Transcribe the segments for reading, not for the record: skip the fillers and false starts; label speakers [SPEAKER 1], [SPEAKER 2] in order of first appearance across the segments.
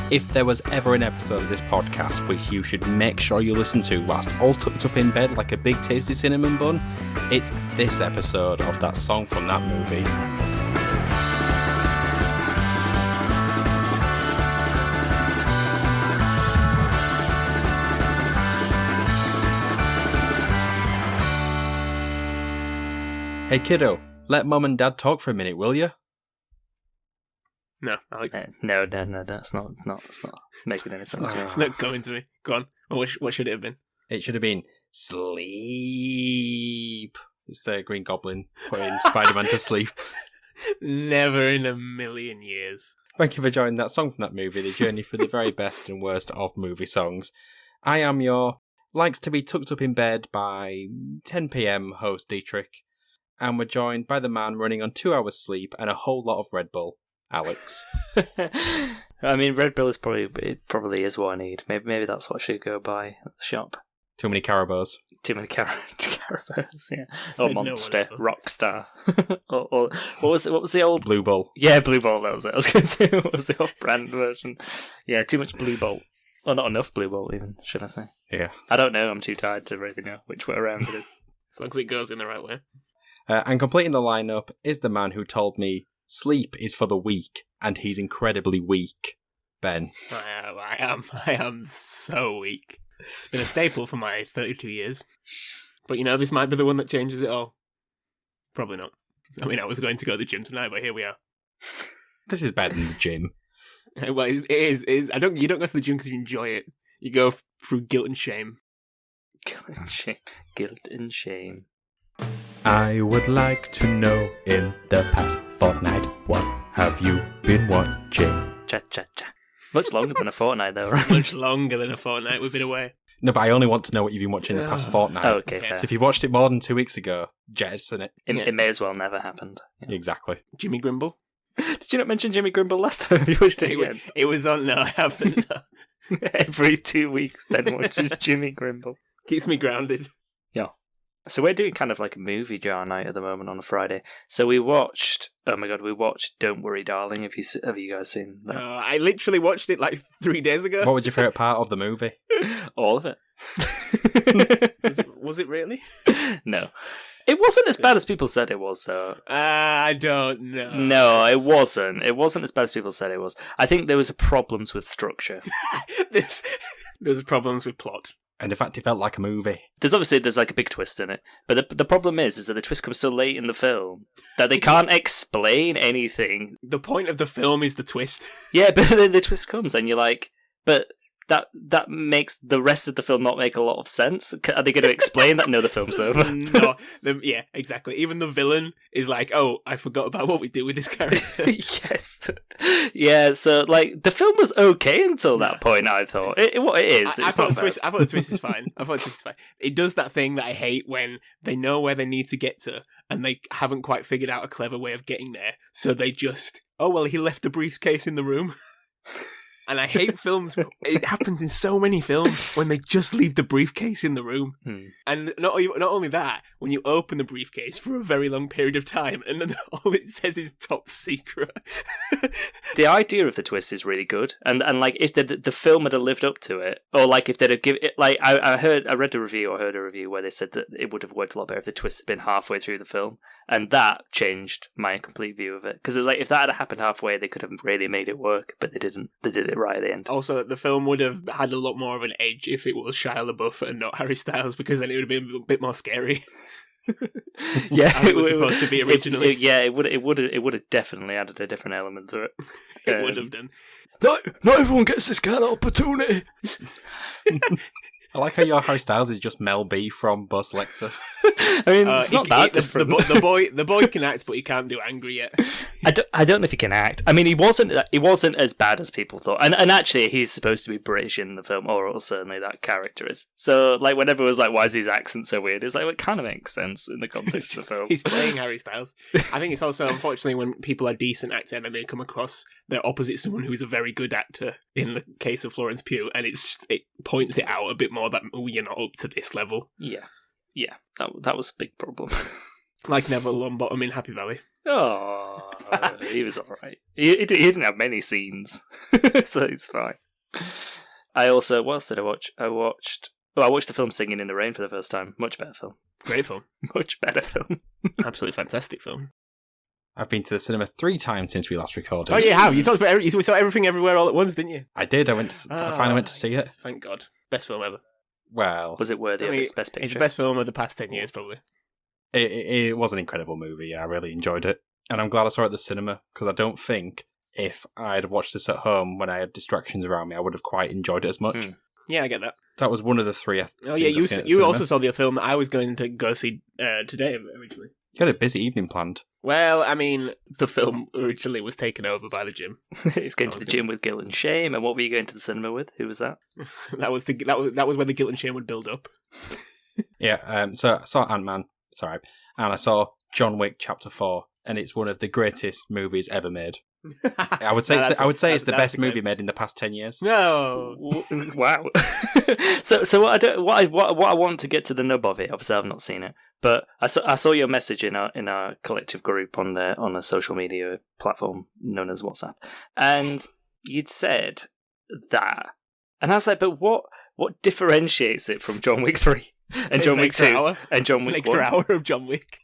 [SPEAKER 1] If there was ever an episode of this podcast which you should make sure you listen to whilst all tucked up in bed like a big tasty cinnamon bun, it's this episode of that song from that movie. Hey kiddo, let mum and dad talk for a minute, will you?
[SPEAKER 2] No, Alex.
[SPEAKER 3] No, it's not making any sense to me.
[SPEAKER 2] It's not going to me. Go on. What should it have been?
[SPEAKER 1] It should have been sleep. It's the Green Goblin putting Spider-Man to sleep.
[SPEAKER 2] Never in a million years.
[SPEAKER 1] Thank you for joining that song from that movie, the journey through the very best and worst of movie songs. I am your likes to be tucked up in bed by 10 p.m. host Dietrich, and we're joined by the man running on 2 hours sleep and a whole lot of Red Bull, Alex.
[SPEAKER 3] I mean, Red Bull is probably is what I need. Maybe that's what I should go buy at the shop.
[SPEAKER 1] Too many Carabos.
[SPEAKER 3] Too many Carabos, yeah. Or Monster, Rockstar. or what was the old
[SPEAKER 1] Blue Bull?
[SPEAKER 3] Yeah, Blue Bull. That was it. I was going to say what was the off-brand version. Yeah, too much Blue Bull. Or not enough Blue Bull, even, should I say?
[SPEAKER 1] Yeah.
[SPEAKER 3] I don't know. I'm too tired to really know which way around it is.
[SPEAKER 2] As long as it goes in the right way.
[SPEAKER 1] And completing the lineup is the man who told me sleep is for the weak, and he's incredibly weak, Ben.
[SPEAKER 2] I am so weak. It's been a staple for my 32 years. But this might be the one that changes it all. Probably not. I mean, I was going to go to the gym tonight, but here we are.
[SPEAKER 1] This is better than the gym.
[SPEAKER 2] Well, it is. You don't go to the gym because you enjoy it. You go through guilt and shame.
[SPEAKER 3] Guilt and shame.
[SPEAKER 1] I would like to know, in the past fortnight, what have you been watching?
[SPEAKER 3] Cha-cha-cha. Much longer than a fortnight, though, right?
[SPEAKER 2] Much longer than a fortnight. We've been away.
[SPEAKER 1] No, but I only want to know what you've been watching in the past fortnight.
[SPEAKER 3] Oh, okay, fair.
[SPEAKER 1] So if you watched it more than 2 weeks ago, jettison it.
[SPEAKER 3] It may as well never happened. Yeah.
[SPEAKER 1] Exactly.
[SPEAKER 2] Jimmy Grimble?
[SPEAKER 3] Did you not mention Jimmy Grimble last time you watched it again?
[SPEAKER 2] It was on... No, I haven't. No.
[SPEAKER 3] Every 2 weeks, Ben watches Jimmy Grimble.
[SPEAKER 2] Keeps me grounded.
[SPEAKER 3] Yeah. So we're doing kind of like a movie jar night at the moment on a Friday. So we watched Don't Worry Darling. Have you guys seen that?
[SPEAKER 2] I literally watched it like 3 days ago.
[SPEAKER 1] What was your favourite part of the movie?
[SPEAKER 3] All of it.
[SPEAKER 2] Was it really?
[SPEAKER 3] No. It wasn't as bad as people said it was, though.
[SPEAKER 2] I don't know.
[SPEAKER 3] No, it wasn't. It wasn't as bad as people said it was. I think there was problems with structure.
[SPEAKER 2] There's problems with plot.
[SPEAKER 1] And in fact, it felt like a movie.
[SPEAKER 3] There's like a big twist in it. But the problem is that the twist comes so late in the film that they can't explain anything.
[SPEAKER 2] The point of the film is the twist.
[SPEAKER 3] Yeah, but then the twist comes and you're like, but that makes the rest of the film not make a lot of sense. Are they going to explain that? No, the film's over.
[SPEAKER 2] No, yeah, exactly. Even the villain is like, oh, I forgot about what we do with this character.
[SPEAKER 3] Yes. Yeah, so, like, the film was okay until that point, I thought. What it is,
[SPEAKER 2] I thought the twist is fine. It does that thing that I hate when they know where they need to get to, and they haven't quite figured out a clever way of getting there, so they just, oh, well, he left the briefcase in the room. And I hate films. It happens in so many films when they just leave the briefcase in the room. And not only that, when you open the briefcase for a very long period of time, and then all it says is top secret.
[SPEAKER 3] The idea of the twist is really good, and like if the film had lived up to it, or like if they'd have given it, like I heard a review where they said that it would have worked a lot better if the twist had been halfway through the film, and that changed my complete view of it, because it was like if that had happened halfway, they could have really made it work, but they didn't. They did it right at the end.
[SPEAKER 2] Also, the film would have had a lot more of an edge if it was Shia LaBeouf and not Harry Styles, because then it would have been a bit more scary.
[SPEAKER 3] Yeah,
[SPEAKER 2] it was supposed to be originally.
[SPEAKER 3] It would have definitely added a different element to it.
[SPEAKER 2] It would have done.
[SPEAKER 3] Not everyone gets this kind of opportunity.
[SPEAKER 1] I like how your Harry Styles is just Mel B from Buzz Lecter.
[SPEAKER 3] I mean, it's not that different.
[SPEAKER 2] The boy can act, but he can't do angry yet.
[SPEAKER 3] I don't know if he can act. I mean, he wasn't as bad as people thought. And actually, he's supposed to be British in the film, or certainly that character is. So, like, whenever it was like, why is his accent so weird? It's like, well, it kind of makes sense in the context of the film.
[SPEAKER 2] He's playing Harry Styles. I think it's also, unfortunately, when people are decent actors and they come across they're opposite someone who's a very good actor, in the case of Florence Pugh, and it points it out a bit more that, oh, you're not up to this level.
[SPEAKER 3] Yeah, that was a big problem.
[SPEAKER 2] Like Neville Longbottom in Happy Valley.
[SPEAKER 3] Oh, he was all right. He didn't have many scenes, so it's fine. I also, what else did I watch? I watched the film Singing in the Rain for the first time. Much better film.
[SPEAKER 2] Great film.
[SPEAKER 3] Much better film.
[SPEAKER 2] Absolutely fantastic film.
[SPEAKER 1] I've been to the cinema 3 times since we last recorded.
[SPEAKER 2] Oh, you have. You talked about you saw Everything Everywhere All at Once, didn't you?
[SPEAKER 1] I did. I finally went to see it.
[SPEAKER 2] Thank God. Best film ever.
[SPEAKER 1] Well,
[SPEAKER 3] Was it worthy of its best picture?
[SPEAKER 2] It's the best film of the past 10 years, probably.
[SPEAKER 1] it was an incredible movie. I really enjoyed it. And I'm glad I saw it at the cinema, because I don't think if I'd watched this at home when I had distractions around me, I would have quite enjoyed it as much.
[SPEAKER 2] Yeah, I get that.
[SPEAKER 1] That was one of the 3.
[SPEAKER 2] Oh, yeah, you also saw the film that I was going to go see today, originally.
[SPEAKER 1] You had a busy evening planned.
[SPEAKER 2] Well, I mean, the film originally was taken over by the gym.
[SPEAKER 3] He was going to the gym with Guilt and Shame, and what were you going to the cinema with? Who was that?
[SPEAKER 2] that was where the Guilt and Shame would build up.
[SPEAKER 1] Yeah, so I saw Ant-Man, and I saw John Wick Chapter 4, and it's one of the greatest movies ever made. I would say it's the best movie made in the past 10 years.
[SPEAKER 2] No,
[SPEAKER 3] wow. so what I want to get to the nub of it. Obviously, I've not seen it, but I saw your message in our collective group on a social media platform known as WhatsApp, and you'd said that, and I was like, but what differentiates it from John Wick 3 and John Wick 2 and John Wick 1?
[SPEAKER 2] An extra hour of John Wick.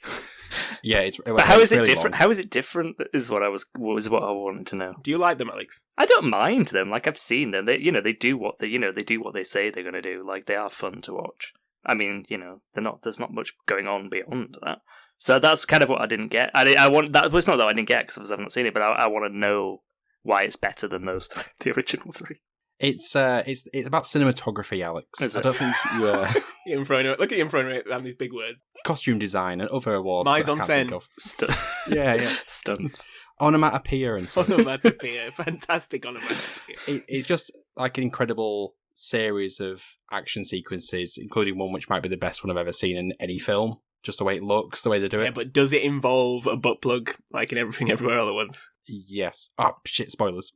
[SPEAKER 1] Yeah,
[SPEAKER 3] but how is it
[SPEAKER 1] really
[SPEAKER 3] different?
[SPEAKER 1] long.
[SPEAKER 3] How is it different? Is what I wanted to know.
[SPEAKER 2] Do you like them, Alex?
[SPEAKER 3] I don't mind them. Like, I've seen them. They do what they say they're going to do. Like, they are fun to watch. I mean, there's not much going on beyond that. So that's kind of what I didn't get. I want that. Well, it's not that I didn't get because I've not seen it, but I want to know why it's better than those three, the original 3.
[SPEAKER 1] It's about cinematography, Alex. I don't think you
[SPEAKER 2] look at him throwing around these big words.
[SPEAKER 1] Costume design and other awards.
[SPEAKER 2] Mise en scène.
[SPEAKER 1] Yeah.
[SPEAKER 3] Stunts.
[SPEAKER 1] Onomatopoeia and stuff.
[SPEAKER 2] Onomatopoeia. Fantastic onomatopoeia.
[SPEAKER 1] It's just like an incredible series of action sequences, including one which might be the best one I've ever seen in any film. Just the way it looks, the way they do it.
[SPEAKER 2] Yeah, but does it involve a butt plug like in Everything Everywhere All at Once?
[SPEAKER 1] Yes. Oh, shit, spoilers.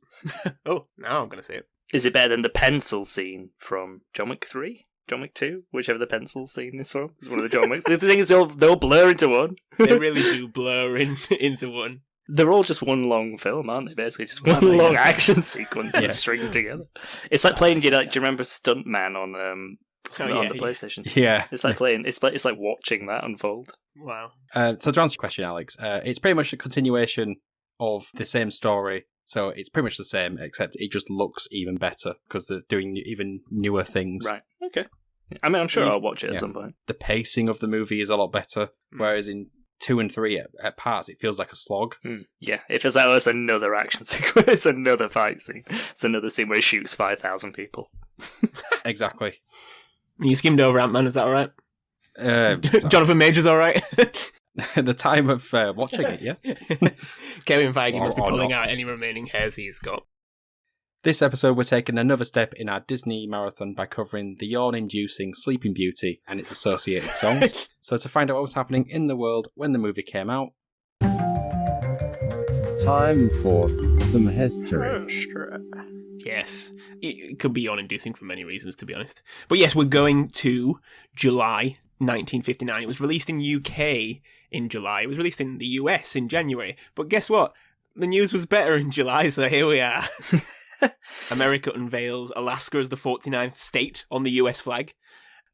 [SPEAKER 2] Oh, now I'm going to see it.
[SPEAKER 3] Is it better than the pencil scene from John Wick 3? John Wick 2? Whichever the pencil scene is from. It's one of the John Wicks. The thing is, they'll blur into one.
[SPEAKER 2] They really do blur into one.
[SPEAKER 3] They're all just one long film, aren't they? Basically, just one long action sequence that's stringed together. It's like playing, do you remember Stuntman on the PlayStation?
[SPEAKER 1] Yeah.
[SPEAKER 3] It's like playing, it's like watching that unfold.
[SPEAKER 2] Wow.
[SPEAKER 1] So to answer your question, Alex, it's pretty much a continuation of the same story. So it's pretty much the same, except it just looks even better because they're doing even newer things.
[SPEAKER 3] Right. Okay. I mean, I'm sure I'll watch it at some point.
[SPEAKER 1] The pacing of the movie is a lot better, whereas in 2 and 3 at parts it feels like a slog.
[SPEAKER 3] Yeah, it feels like it's another action sequence, it's another fight scene, it's another scene where he shoots 5,000 people.
[SPEAKER 1] Exactly.
[SPEAKER 2] You skimmed over Ant-Man, is that all right? Jonathan Major's all right?
[SPEAKER 1] At the time of watching it, yeah.
[SPEAKER 2] Kevin Feige must be pulling out any remaining hairs he's got.
[SPEAKER 1] This episode, we're taking another step in our Disney marathon by covering the yawn-inducing Sleeping Beauty and its associated songs. So to find out what was happening in the world when the movie came out...
[SPEAKER 4] Time for some history.
[SPEAKER 2] Yes. It could be yawn-inducing for many reasons, to be honest. But yes, we're going to July 1959. It was released in UK in July. It was released in the US in January. But guess what? The news was better in July, so here we are. America unveils Alaska as the 49th state on the US flag.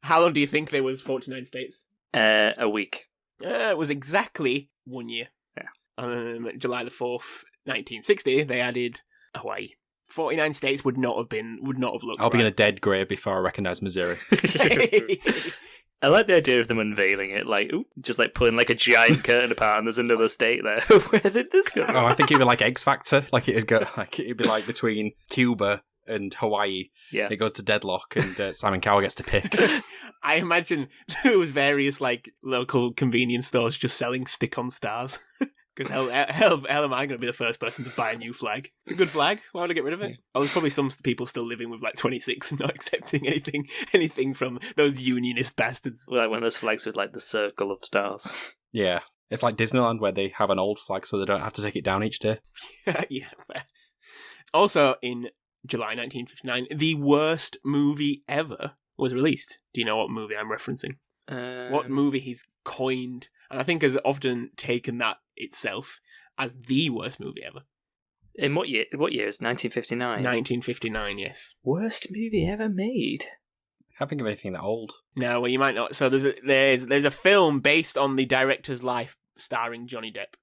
[SPEAKER 2] How long do you think there was 49 states?
[SPEAKER 3] A week.
[SPEAKER 2] It was exactly 1 year.
[SPEAKER 3] Yeah.
[SPEAKER 2] On July the 4th, 1960, they added Hawaii. 49 states would not have looked
[SPEAKER 1] I'll be in a dead grave before I recognise Missouri.
[SPEAKER 3] I like the idea of them unveiling it, like, just like pulling like a giant curtain apart, and there's another state there. Where did this go?
[SPEAKER 1] Oh, I think it'd be like X Factor. Like it'd be like between Cuba and Hawaii.
[SPEAKER 3] Yeah,
[SPEAKER 1] it goes to deadlock, and Simon Cowell gets to pick.
[SPEAKER 2] I imagine there was various like local convenience stores just selling stick-on stars. Because hell am I going to be the first person to buy a new flag? It's a good flag. Why would I get rid of it? Oh, there's probably some people still living with like 26 and not accepting anything from those unionist bastards.
[SPEAKER 3] Like one of those flags with like the circle of stars.
[SPEAKER 1] Yeah. It's like Disneyland where they have an old flag so they don't have to take it down each day.
[SPEAKER 2] Yeah, fair. Also, in July 1959, the worst movie ever was released. Do you know what movie I'm referencing? What movie he's coined and I think has often taken that itself as the worst movie ever.
[SPEAKER 3] In what year? What year is 1959?
[SPEAKER 2] 1959, yes.
[SPEAKER 3] Worst movie ever made.
[SPEAKER 1] I can't think of anything that old.
[SPEAKER 2] No, well, you might not. So there's a film based on the director's life starring Johnny Depp.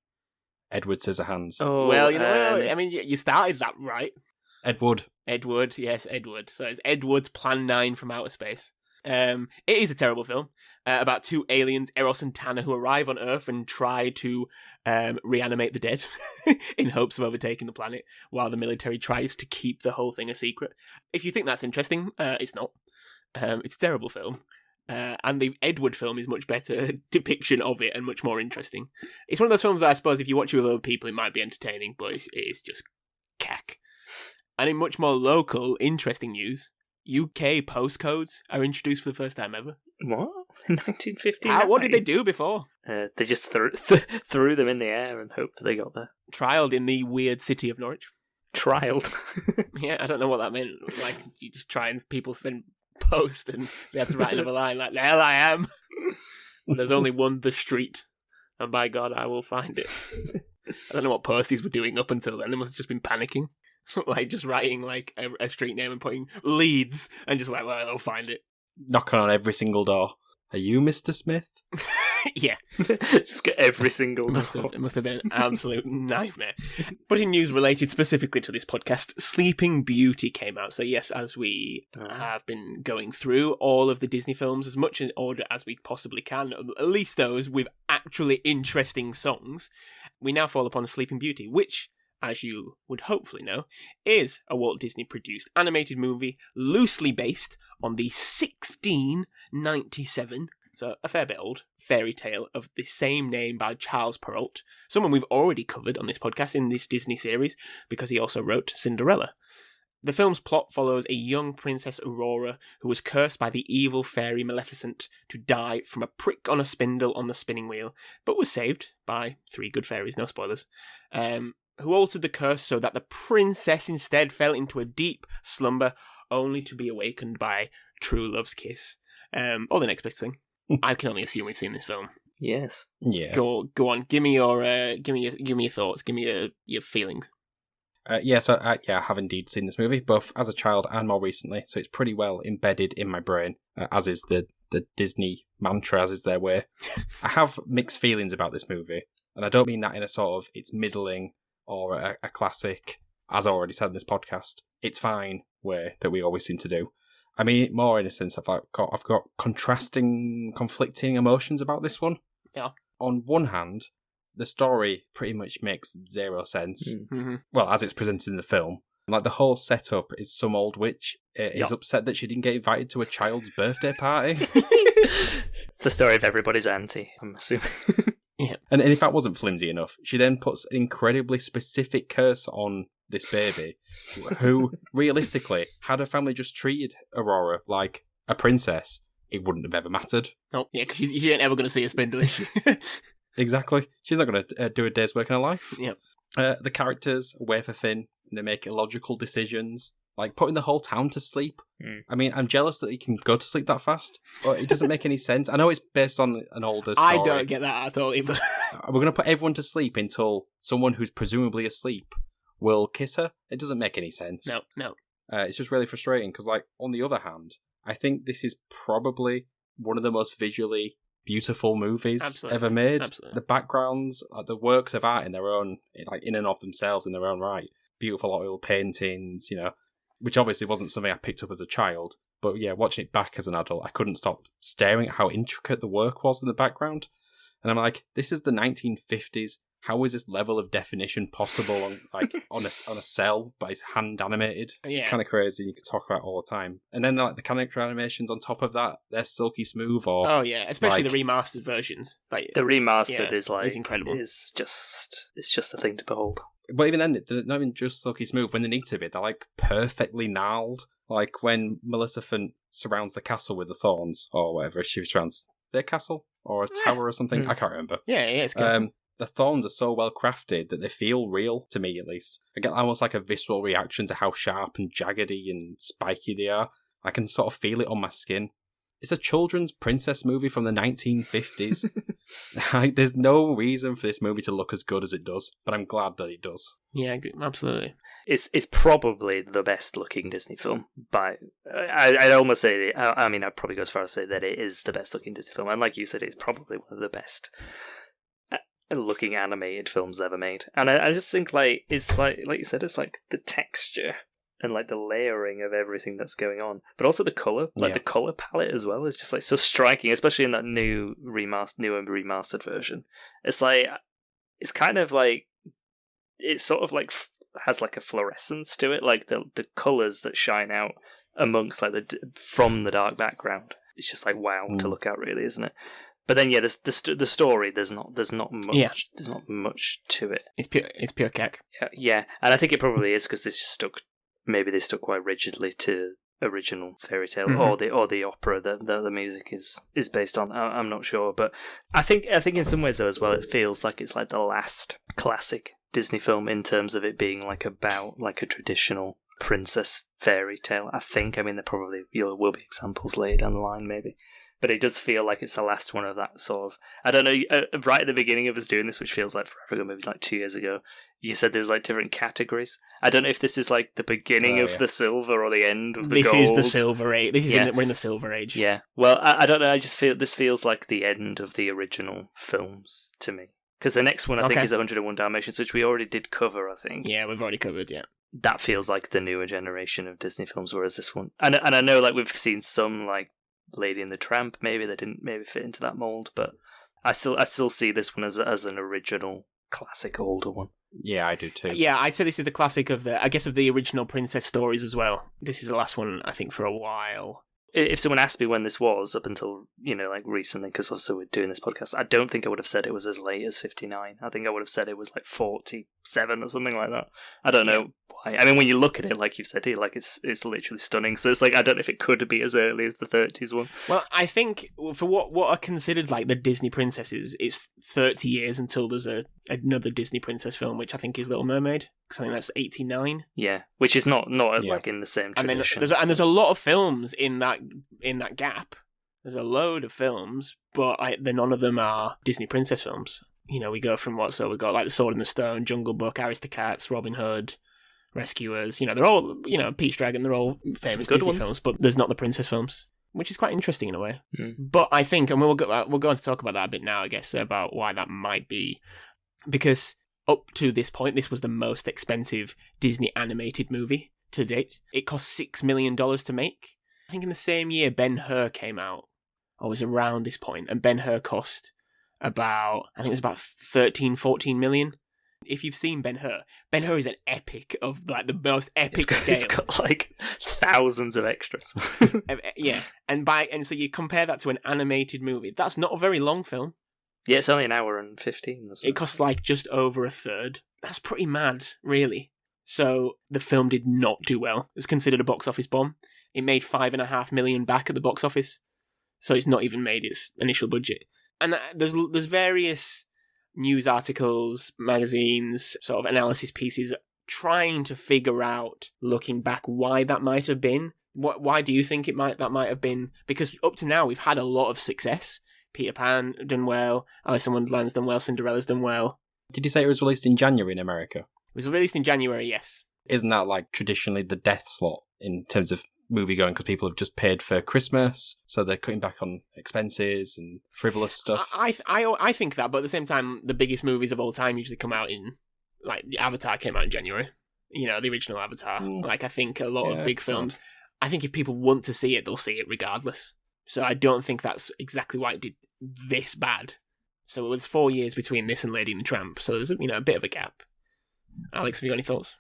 [SPEAKER 1] Edward Scissorhands.
[SPEAKER 3] Oh,
[SPEAKER 2] Well, I mean, you started that right.
[SPEAKER 1] Edward.
[SPEAKER 2] Edward, yes, Edward. So it's Edward's Plan 9 from Outer Space. It is a terrible film about two aliens, Eros and Tanner, who arrive on Earth and try to reanimate the dead in hopes of overtaking the planet, while the military tries to keep the whole thing a secret. If you think that's interesting, it's not. It's a terrible film. And the Edward film is much better depiction of it and much more interesting. It's one of those films that I suppose if you watch it with other people, it might be entertaining, but it is just cack. And in much more local, interesting news, UK postcodes are introduced for the first time ever.
[SPEAKER 3] What? In 1959?
[SPEAKER 2] What did they do before?
[SPEAKER 3] They just threw them in the air and hoped they got there.
[SPEAKER 2] Trialled in the weird city of Norwich.
[SPEAKER 3] Trialed.
[SPEAKER 2] Yeah, I don't know what that meant. Like, you just try and people send post and they have to write another line like, the hell I am. There's only one, the street. And by God, I will find it. I don't know what posties were doing up until then. They must have just been panicking. Like, just writing, like, a street name and putting Leeds and just like, well, they'll find it.
[SPEAKER 1] Knocking on every single door. Are you Mr. Smith?
[SPEAKER 2] Yeah.
[SPEAKER 3] Just get every single door.
[SPEAKER 2] It must have been an absolute nightmare. But in news related specifically to this podcast, Sleeping Beauty came out. So yes, as we have been going through all of the Disney films as much in order as we possibly can, at least those with actually interesting songs, we now fall upon Sleeping Beauty, which, as you would hopefully know, is a Walt Disney produced animated movie loosely based on the 1697, so a fair bit old, fairy tale of the same name by Charles Perrault, someone we've already covered on this podcast in this Disney series because he also wrote Cinderella. The film's plot follows a young Princess Aurora who was cursed by the evil fairy Maleficent to die from a prick on a spindle on the spinning wheel, but was saved by three good fairies, no spoilers, who altered the curse so that the princess instead fell into a deep slumber, only to be awakened by true love's kiss. Or the next best thing. I can only assume we've seen this film.
[SPEAKER 3] Yes.
[SPEAKER 1] Yeah.
[SPEAKER 2] Go on. Give me your thoughts. Give me your feelings.
[SPEAKER 1] I have indeed seen this movie, both as a child and more recently. So it's pretty well embedded in my brain, as is the Disney mantra, as is their way. I have mixed feelings about this movie, and I don't mean that in a sort of it's middling or a classic, as I already said in this podcast, it's fine way that we always seem to do. I mean it more in a sense of I've got conflicting emotions about this one.
[SPEAKER 2] Yeah.
[SPEAKER 1] On one hand, the story pretty much makes zero sense.
[SPEAKER 2] Mm-hmm.
[SPEAKER 1] Well, as it's presented in the film. Like, the whole setup is some old witch is upset that she didn't get invited to a child's birthday party.
[SPEAKER 3] It's the story of everybody's auntie, I'm assuming.
[SPEAKER 2] Yeah.
[SPEAKER 1] And if that wasn't flimsy enough, she then puts an incredibly specific curse on this baby, who, realistically, had her family just treated Aurora like a princess, it wouldn't have ever mattered.
[SPEAKER 2] Oh, yeah, because she ain't ever going to see a spindle, is she?
[SPEAKER 1] Exactly. She's not going to do a day's work in her life.
[SPEAKER 2] Yep.
[SPEAKER 1] The characters are wafer thin, and they make illogical decisions, like putting the whole town to sleep. I mean, I'm jealous that he can go to sleep that fast, but it doesn't make any sense. I know it's based on an older story.
[SPEAKER 2] I don't get that at all either.
[SPEAKER 1] We're going to put everyone to sleep until someone who's presumably asleep will kiss her. It doesn't make any sense.
[SPEAKER 2] No.
[SPEAKER 1] It's just really frustrating because, like, on the other hand, I think this is probably one of the most visually beautiful movies ever made.
[SPEAKER 2] Absolutely.
[SPEAKER 1] The backgrounds, the works of art in their own, like in and of themselves in their own right. Beautiful oil paintings, which obviously wasn't something I picked up as a child. But yeah, watching it back as an adult, I couldn't stop staring at how intricate the work was in the background. And I'm like, this is the 1950s. How is this level of definition possible on a cell, but it's hand animated?
[SPEAKER 2] Yeah.
[SPEAKER 1] It's kind of crazy. You could talk about it all the time. And then the character animations on top of that, they're silky smooth.
[SPEAKER 2] Oh yeah, especially the remastered versions. Like,
[SPEAKER 3] the remastered is
[SPEAKER 2] incredible.
[SPEAKER 3] It's just a thing to behold.
[SPEAKER 1] But even then, they're not even just silky smooth. When they need to be, they're like perfectly gnarled. Like when Maleficent surrounds the castle with the thorns, or whatever she surrounds their castle or a tower or something. I can't remember.
[SPEAKER 2] Yeah, it's good.
[SPEAKER 1] The thorns are so well crafted that they feel real, to me at least. I get almost like a visceral reaction to how sharp and jaggedy and spiky they are. I can sort of feel it on my skin. It's a children's princess movie from the 1950s. There's no reason for this movie to look as good as it does, but I'm glad that it does.
[SPEAKER 2] Yeah, absolutely.
[SPEAKER 3] It's probably the best looking Disney film. I'd almost say, I'd probably go as far as to say that it is the best looking Disney film. And like you said, it's probably one of the best looking animated films ever made. And I just think it's like you said, it's like the texture and like the layering of everything that's going on, but also the color, the color palette as well is just like so striking, especially in that new and remastered version. It's like it's kind of like it's sort of like has like a fluorescence to it, like the colors that shine out amongst like from the dark background. It's just like wow to look at, really, isn't it? But then the story there's not much there's not much to it.
[SPEAKER 2] It's pure cack.
[SPEAKER 3] Yeah, and I think it probably is because maybe they stuck quite rigidly to original fairy tale or the opera that the music is based on. I'm not sure, but I think in some ways though as well, it feels like it's like the last classic Disney film in terms of it being like about like a traditional princess fairy tale. I mean there probably will be examples later down the line maybe, but it does feel like it's the last one of that sort of, I don't know, right at the beginning of us doing this, which feels like forever ago, maybe like 2 years ago, you said there's like different categories. I don't know if this is like the beginning of the silver or the end of the gold.
[SPEAKER 2] This is the silver age. We're in the silver age.
[SPEAKER 3] Yeah. Well, I don't know. I just feel this feels like the end of the original films to me. Because the next one I think is 101 Dalmatians, which we already did cover, I think.
[SPEAKER 2] Yeah, we've already covered, yeah.
[SPEAKER 3] That feels like the newer generation of Disney films, whereas this one... And I know like we've seen some like Lady and the Tramp, maybe they didn't fit into that mould, but I still see this one as an original classic older one.
[SPEAKER 1] Yeah, I do too.
[SPEAKER 2] Yeah, I'd say this is the classic of the original princess stories as well. This is the last one, I think, for a while.
[SPEAKER 3] If someone asked me when this was, up until, like recently, because also we're doing this podcast, I don't think I would have said it was as late as 59. I think I would have said it was like 47 or something like that. I don't know why. I mean, when you look at it, like you've said here, like it's literally stunning. So it's like, I don't know if it could be as early as the 30s one.
[SPEAKER 2] Well, I think for what are considered like the Disney princesses, it's 30 years until there's another Disney princess film, which I think is Little Mermaid. Because I think that's 89.
[SPEAKER 3] Yeah, which is not like in the same tradition.
[SPEAKER 2] And there's a lot of films in that gap. There's a load of films, but none of them are Disney princess films. We go from we've got like The Sword and the Stone, Jungle Book, Aristocats, Robin Hood, Rescuers. They're all, Peach Dragon, they're all famous Disney films, but there's not the princess films, which is quite interesting in a way.
[SPEAKER 3] Mm.
[SPEAKER 2] But I think, and we'll go on to talk about that a bit now, I guess, about why that might be. Because up to this point, this was the most expensive Disney animated movie to date. It cost $6 million to make. I think in the same year, Ben-Hur came out, or was around this point, and Ben-Hur cost about 13, 14 million. If you've seen Ben-Hur is an epic of like the most epic scale.
[SPEAKER 3] It's got like thousands of extras.
[SPEAKER 2] Yeah, and so you compare that to an animated movie. That's not a very long film.
[SPEAKER 3] Yeah, it's only an hour and 15.
[SPEAKER 2] It costs like just over a third. That's pretty mad, really. So the film did not do well. It was considered a box office bomb. It made $5.5 million back at the box office. So it's not even made its initial budget. And there's various news articles, magazines, sort of analysis pieces trying to figure out, looking back, why that might have been. Why do you think that might have been? Because up to now we've had a lot of success. Peter Pan done well, Alice in Wonderland's done well, Cinderella's done well.
[SPEAKER 1] Did you say it was released in January in America?
[SPEAKER 2] It was released in January, yes.
[SPEAKER 1] Isn't that like traditionally the death slot in terms of movie going, because people have just paid for Christmas, so they're cutting back on expenses and frivolous stuff?
[SPEAKER 2] I think that, but at the same time, the biggest movies of all time usually come out in, like, Avatar came out in January. The original Avatar. Like, I think a lot of big films, I think if people want to see it, they'll see it regardless. So I don't think that's exactly why it did this bad. So it was 4 years between this and Lady and the Tramp, so there's a bit of a gap. Alex, have you got any thoughts?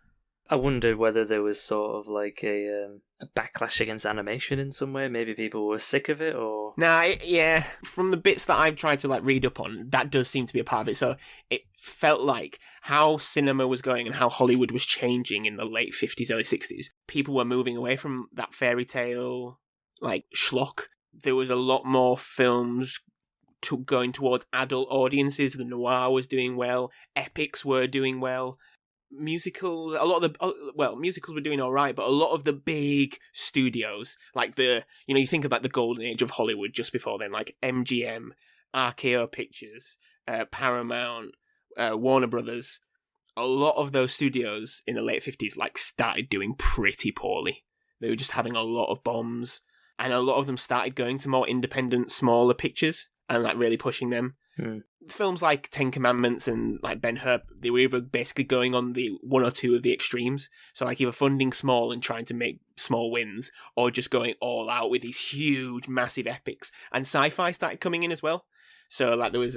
[SPEAKER 3] I wonder whether there was sort of like a backlash against animation in some way. Maybe people were sick of it, or...
[SPEAKER 2] Yeah. From the bits that I've tried to like read up on, that does seem to be a part of it. So it felt like how cinema was going and how Hollywood was changing in the late 50s, early 60s. People were moving away from that fairy tale, like, schlock. There was a lot more films going towards adult audiences. The noir was doing well. Epics were doing well. musicals, musicals were doing all right, but a lot of the big studios, like you think of like the golden age of Hollywood just before then, like MGM, RKO Pictures, Paramount, Warner Brothers, a lot of those studios in the late 50s like started doing pretty poorly. They were just having a lot of bombs, and a lot of them started going to more independent, smaller pictures and like really pushing them. Films like Ten Commandments and like Ben-Hur, they were either basically going on the one or two of the extremes. So like either funding small and trying to make small wins, or just going all out with these huge, massive epics. And sci-fi started coming in as well. So like there was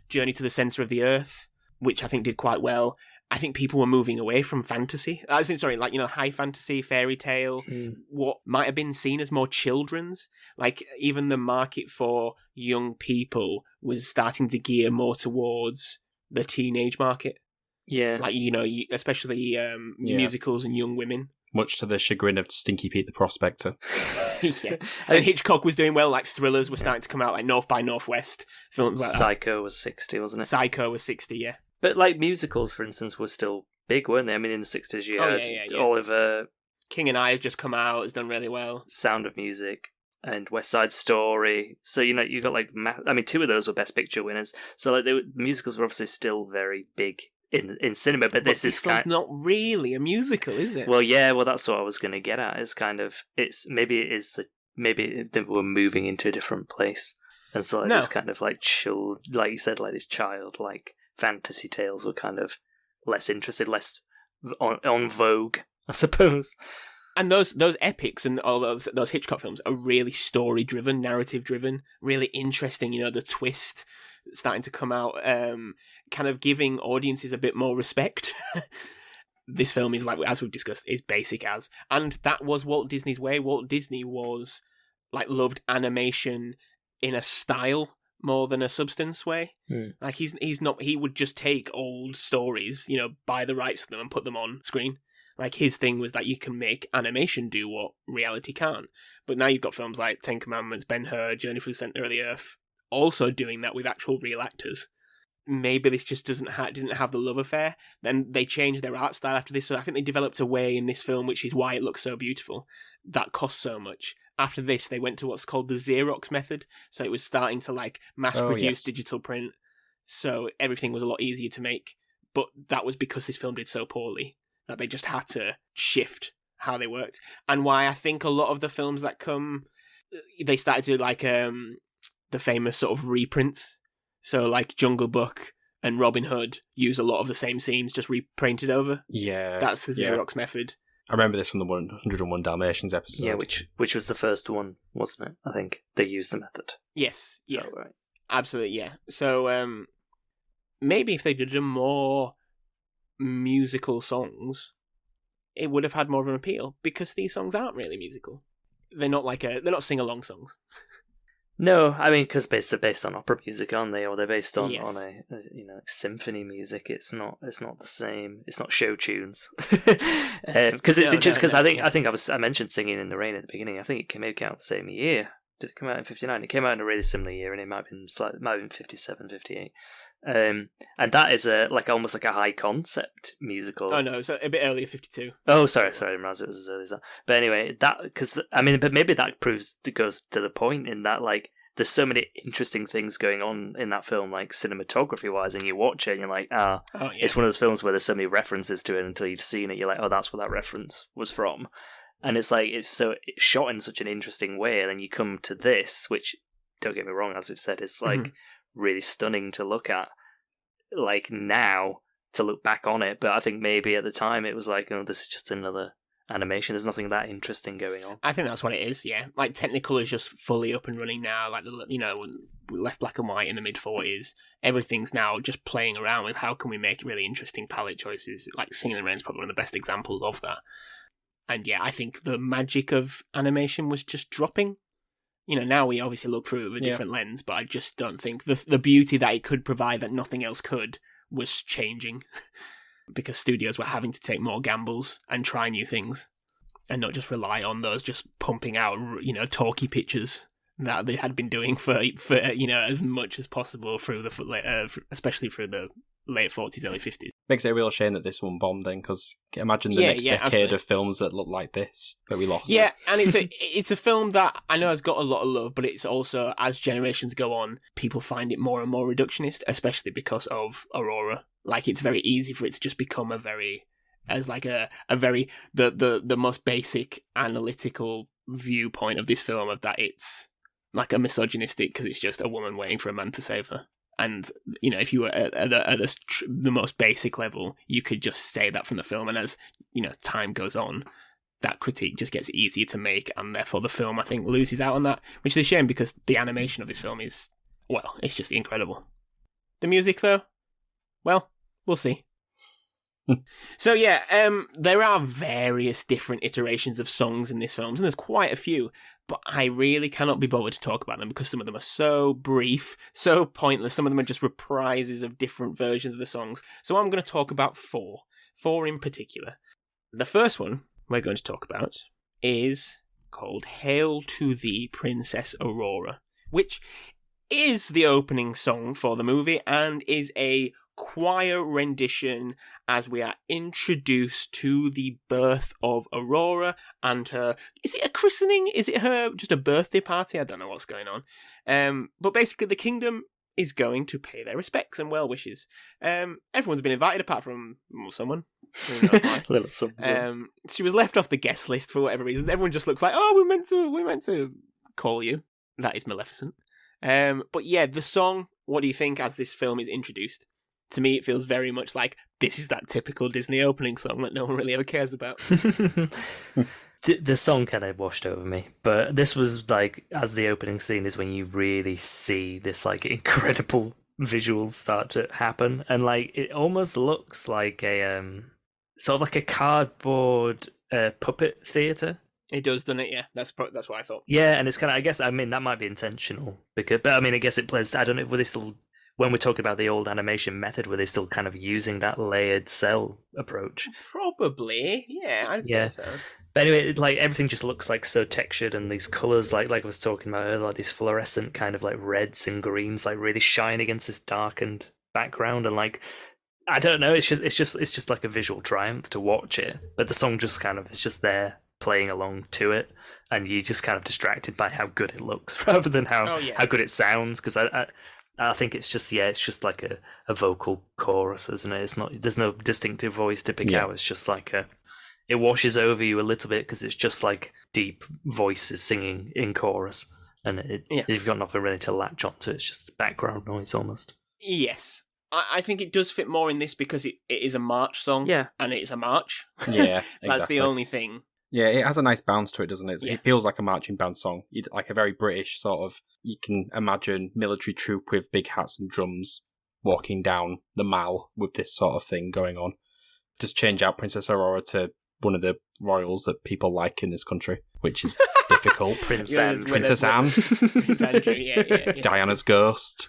[SPEAKER 2] Journey to the Center of the Earth, which I think did quite well. I think people were moving away from fantasy. High fantasy, fairy tale, what might have been seen as more children's. Like, even the market for young people was starting to gear more towards the teenage market.
[SPEAKER 3] Yeah.
[SPEAKER 2] Like, especially musicals and young women.
[SPEAKER 1] Much to the chagrin of Stinky Pete the Prospector.
[SPEAKER 2] Yeah. And Hitchcock was doing well, like thrillers were starting to come out, like North by Northwest, films like
[SPEAKER 3] Psycho was 60, wasn't it?
[SPEAKER 2] Psycho was 60, yeah.
[SPEAKER 3] But like musicals, for instance, were still big, weren't they? I mean, in the 60s, you had Oliver.
[SPEAKER 2] King and I has just come out, has done really well.
[SPEAKER 3] Sound of Music and West Side Story. So, you got like, two of those were Best Picture winners. So like, musicals were obviously still very big in cinema, but this is
[SPEAKER 2] not really a musical, is it?
[SPEAKER 3] Well, yeah, that's what I was going to get at. Maybe they were moving into a different place. And so like, this kind of like chill, like you said, like this childlike fantasy tales were kind of less interested, less on vogue, I suppose.
[SPEAKER 2] And those epics and all those Hitchcock films are really story driven, narrative driven, really interesting. The twist starting to come out, kind of giving audiences a bit more respect. This film is, like, as we've discussed, is basic as, and that was Walt Disney's way. Walt Disney was like loved animation in a style more than a substance way. Like he would just take old stories, buy the rights to them and put them on screen. Like his thing was that you can make animation do what reality can't. But now you've got films like Ten Commandments, Ben-Hur, Journey through the Center of the Earth, also doing that with actual real actors. Maybe this just didn't have the love affair. Then they changed their art style after this, so I think they developed a way in this film, which is why it looks so beautiful, that costs so much. After this, they went to what's called the Xerox method, so it was starting to like mass-produce digital print, so everything was a lot easier to make. But that was because this film did so poorly that they just had to shift how they worked. And why I think a lot of the films that come, they started to like the famous sort of reprints. So like Jungle Book and Robin Hood use a lot of the same scenes, just reprinted over.
[SPEAKER 1] Yeah.
[SPEAKER 2] That's the Xerox method.
[SPEAKER 1] I remember this from the 101 Dalmatians episode.
[SPEAKER 3] Yeah, which was the first one, wasn't it? I think they used the method.
[SPEAKER 2] Yes, yeah.
[SPEAKER 3] So, right.
[SPEAKER 2] Absolutely, yeah. So maybe if they did more musical songs, it would have had more of an appeal, because these songs aren't really musical. They're not they're not sing-along songs.
[SPEAKER 3] No, I mean, because they're based on opera music, aren't they? Or they're based on a symphony music. It's not the same. It's not show tunes. Because it's interesting. Because I mentioned Singing in the Rain at the beginning. I think it came out the same year. Did it come out in 59? It came out in a really similar year, and it might have been 57, 58. And that is almost like a high concept musical.
[SPEAKER 2] Oh no, it's a bit earlier, 52.
[SPEAKER 3] Oh, sorry, Raz, it was as early as that. But anyway, but maybe that goes to the point in that like there's so many interesting things going on in that film, like cinematography wise, and you watch it and you're like, it's one of those films where there's so many references to it until you've seen it. You're like, oh, that's where that reference was from, and it's like it's shot in such an interesting way, and then you come to this, which, don't get me wrong, as we've said, is like really stunning to look at, like now to look back on it. But I think maybe at the time it was like, oh, this is just another animation. There's nothing that interesting going on.
[SPEAKER 2] I think that's what it is. Yeah, like Technicolor is just fully up and running now. Like we left black and white in the mid-40s. Everything's now just playing around with how can we make really interesting palette choices. Like Singing in the Rain is probably one of the best examples of that. And yeah, I think the magic of animation was just dropping. Now we obviously look through it with a different lens, but I just don't think the beauty that it could provide that nothing else could was changing, because studios were having to take more gambles and try new things and not just rely on those just pumping out, talky pictures that they had been doing for as much as possible through especially through the late 40s, early 50s.
[SPEAKER 1] Makes it a real shame that this one bombed then, because imagine the next decade
[SPEAKER 2] absolutely.
[SPEAKER 1] of films that look like this that we lost.
[SPEAKER 2] Yeah, and it's a film that I know has got a lot of love, but it's also, as generations go on, people find it more and more reductionist, especially because of Aurora. Like, it's very easy for it to just become the most basic analytical viewpoint of this film, of that it's like a misogynistic because it's just a woman waiting for a man to save her. And, you know, if you were at the most basic level, you could just say that from the film. And as, you know, time goes on, that critique just gets easier to make. And therefore the film, I think, loses out on that, which is a shame because the animation of this film is, well, it's just incredible. The music, though, well, we'll see. So, yeah, there are various different iterations of songs in this film, and there's quite a few, but I really cannot be bothered to talk about them because some of them are so brief, so pointless. Some of them are just reprises of different versions of the songs. So I'm going to talk about four in particular. The first one we're going to talk about is called Hail to Thee, Princess Aurora, which is the opening song for the movie and is a choir rendition as we are introduced to the birth of Aurora and her... Is it a christening? Is it her just a birthday party? I don't know what's going on. But basically the kingdom is going to pay their respects and well wishes. Everyone's been invited apart from someone.
[SPEAKER 3] Little someone.
[SPEAKER 2] She was left off the guest list for whatever reason. Everyone just looks like, oh, we meant to call you. That is Maleficent. But yeah, the song, what do you think as this film is introduced? To me, it feels very much like this is that typical Disney opening song that no one really ever cares about.
[SPEAKER 3] The song kind of washed over me, but this was like, as the opening scene is when you really see this like incredible visuals start to happen, and like it almost looks like a sort of like a cardboard puppet theater.
[SPEAKER 2] It does, doesn't it? Yeah, that's what I thought.
[SPEAKER 3] Yeah, and it's kind of, I guess, I mean, that might be intentional but I mean, I guess it plays. I don't know. Were they still, when we're talking about the old animation method, were they still kind of using that layered cell approach?
[SPEAKER 2] Probably, yeah. I'd say so.
[SPEAKER 3] But anyway, like everything just looks like so textured, and these colors, like I was talking about earlier, like these fluorescent kind of like reds and greens, like really shine against this darkened background, and like I don't know, it's just like a visual triumph to watch it. But the song just kind of is just there playing along to it, and you're just kind of distracted by how good it looks rather than how good it sounds. Because I think it's just like a vocal chorus, isn't it? It's not. There's no distinctive voice to pick out. It's just like it washes over you a little bit because it's just like deep voices singing in chorus, and you've got nothing really to latch onto. It's just background noise almost.
[SPEAKER 2] Yes. I think it does fit more in this because it is a march song. Yeah. And it's a march.
[SPEAKER 1] Yeah, exactly.
[SPEAKER 2] That's the only thing.
[SPEAKER 1] Yeah, it has a nice bounce to it, doesn't it? It feels like a marching band song. Like a very British sort of, you can imagine military troop with big hats and drums walking down the Mall with this sort of thing going on. Just change out Princess Aurora to one of the royals that people like in this country, which is difficult.
[SPEAKER 3] Princess
[SPEAKER 1] Anne.
[SPEAKER 2] Prince Andrew, yeah.
[SPEAKER 1] Diana's ghost.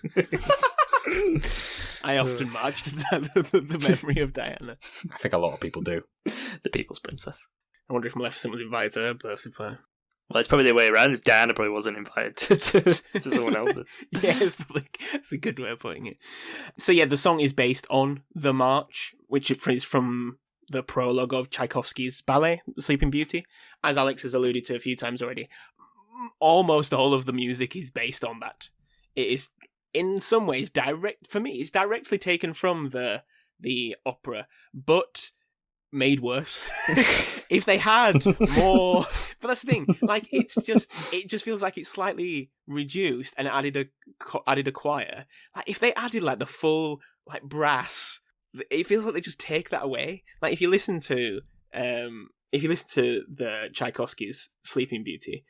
[SPEAKER 2] I often march to the memory of Diana.
[SPEAKER 1] I think a lot of people do.
[SPEAKER 3] The People's Princess.
[SPEAKER 2] I wonder if Maleficent was invited to her birthday party.
[SPEAKER 3] Well, it's probably the way around. Diana probably wasn't invited to someone else's.
[SPEAKER 2] Yeah, it's a good way of putting it. So yeah, the song is based on the march, which is from the prologue of Tchaikovsky's ballet, Sleeping Beauty. As Alex has alluded to a few times already, almost all of the music is based on that. It is, in some ways, it's directly taken from the opera, but made worse. If they had more, but that's the thing. Like, it just feels like it's slightly reduced and added a choir. Like, if they added like the full like brass, it feels like they just take that away. Like, if you listen to the Tchaikovsky's Sleeping Beauty,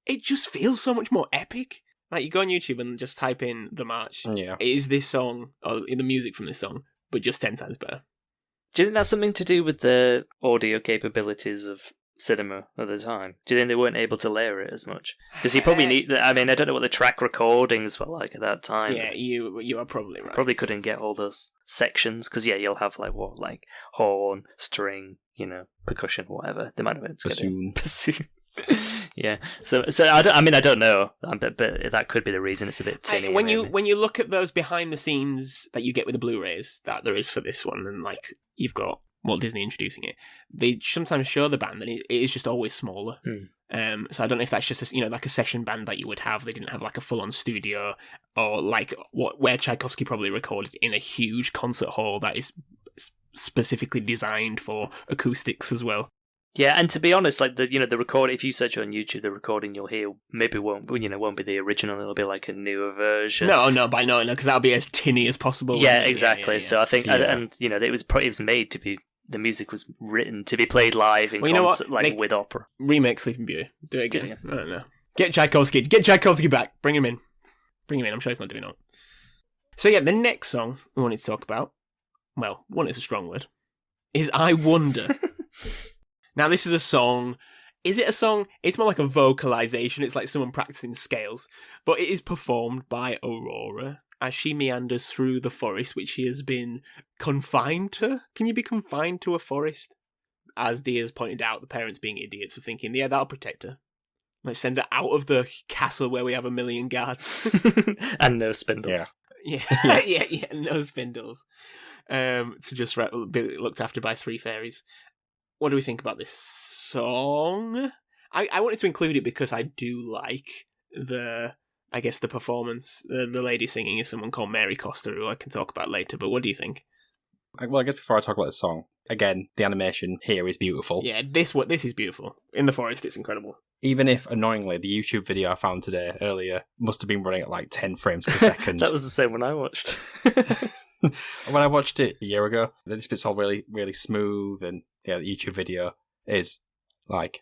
[SPEAKER 2] it just feels so much more epic. Like, you go on YouTube and just type in the march. Yeah, it is this song, or in the music from this song, but just 10 times better.
[SPEAKER 3] Do you think that's something to do with the audio capabilities of cinema at the time? Do you think they weren't able to layer it as much? Because you probably need... I mean, I don't know what the track recordings were like at that time.
[SPEAKER 2] Yeah, you are probably right.
[SPEAKER 3] Probably couldn't get all those sections, because, you'll have, like horn, string, percussion, whatever. They might have been able to
[SPEAKER 1] bassoon.
[SPEAKER 3] Yeah. So I don't know, but that could be the reason it's a bit tinny.
[SPEAKER 2] When you look at those behind the scenes that you get with the Blu-rays that there is for this one, and like you've got Walt Disney introducing it, they sometimes show the band, and it is just always smaller. So I don't know if that's just like a session band that you would have. They didn't have like a full-on studio, or like where Tchaikovsky probably recorded in a huge concert hall that is specifically designed for acoustics as well.
[SPEAKER 3] Yeah, and to be honest, like the record, if you search on YouTube, the recording you'll hear maybe won't be the original. It'll be like a newer version.
[SPEAKER 2] No, because that'll be as tinny as possible.
[SPEAKER 3] Yeah, exactly.
[SPEAKER 2] Yeah.
[SPEAKER 3] So I think, and it was made to be. The music was written to be played live in concert, with opera.
[SPEAKER 2] Remake Sleeping Beauty. Do it again. Yeah. I don't know. Get Tchaikovsky back. Bring him in. I'm sure he's not doing it. So yeah, the next song we wanted to talk about, well, one is a strong word, is I Wonder. Now this is a song. Is it a song? It's more like a vocalization. It's like someone practicing scales. But it is performed by Aurora as she meanders through the forest, which she has been confined to. Can you be confined to a forest? As Dia's pointed out, the parents being idiots of thinking, yeah, that'll protect her. Let's send her out of the castle where we have 1 million guards.
[SPEAKER 3] And no spindles.
[SPEAKER 2] Yeah, no spindles. To just be looked after by 3 fairies. What do we think about this song? I wanted to include it because I do like the performance. The lady singing is someone called Mary Costa, who I can talk about later, but what do you think?
[SPEAKER 1] Well, I guess before I talk about the song, again, the animation here is beautiful.
[SPEAKER 2] Yeah, this is beautiful. In the forest, it's incredible.
[SPEAKER 1] Even if, annoyingly, the YouTube video I found earlier must have been running at like 10 frames per second.
[SPEAKER 3] That was the same when I watched.
[SPEAKER 1] When I watched it a year ago, this bit's all really, really smooth, and the YouTube video is like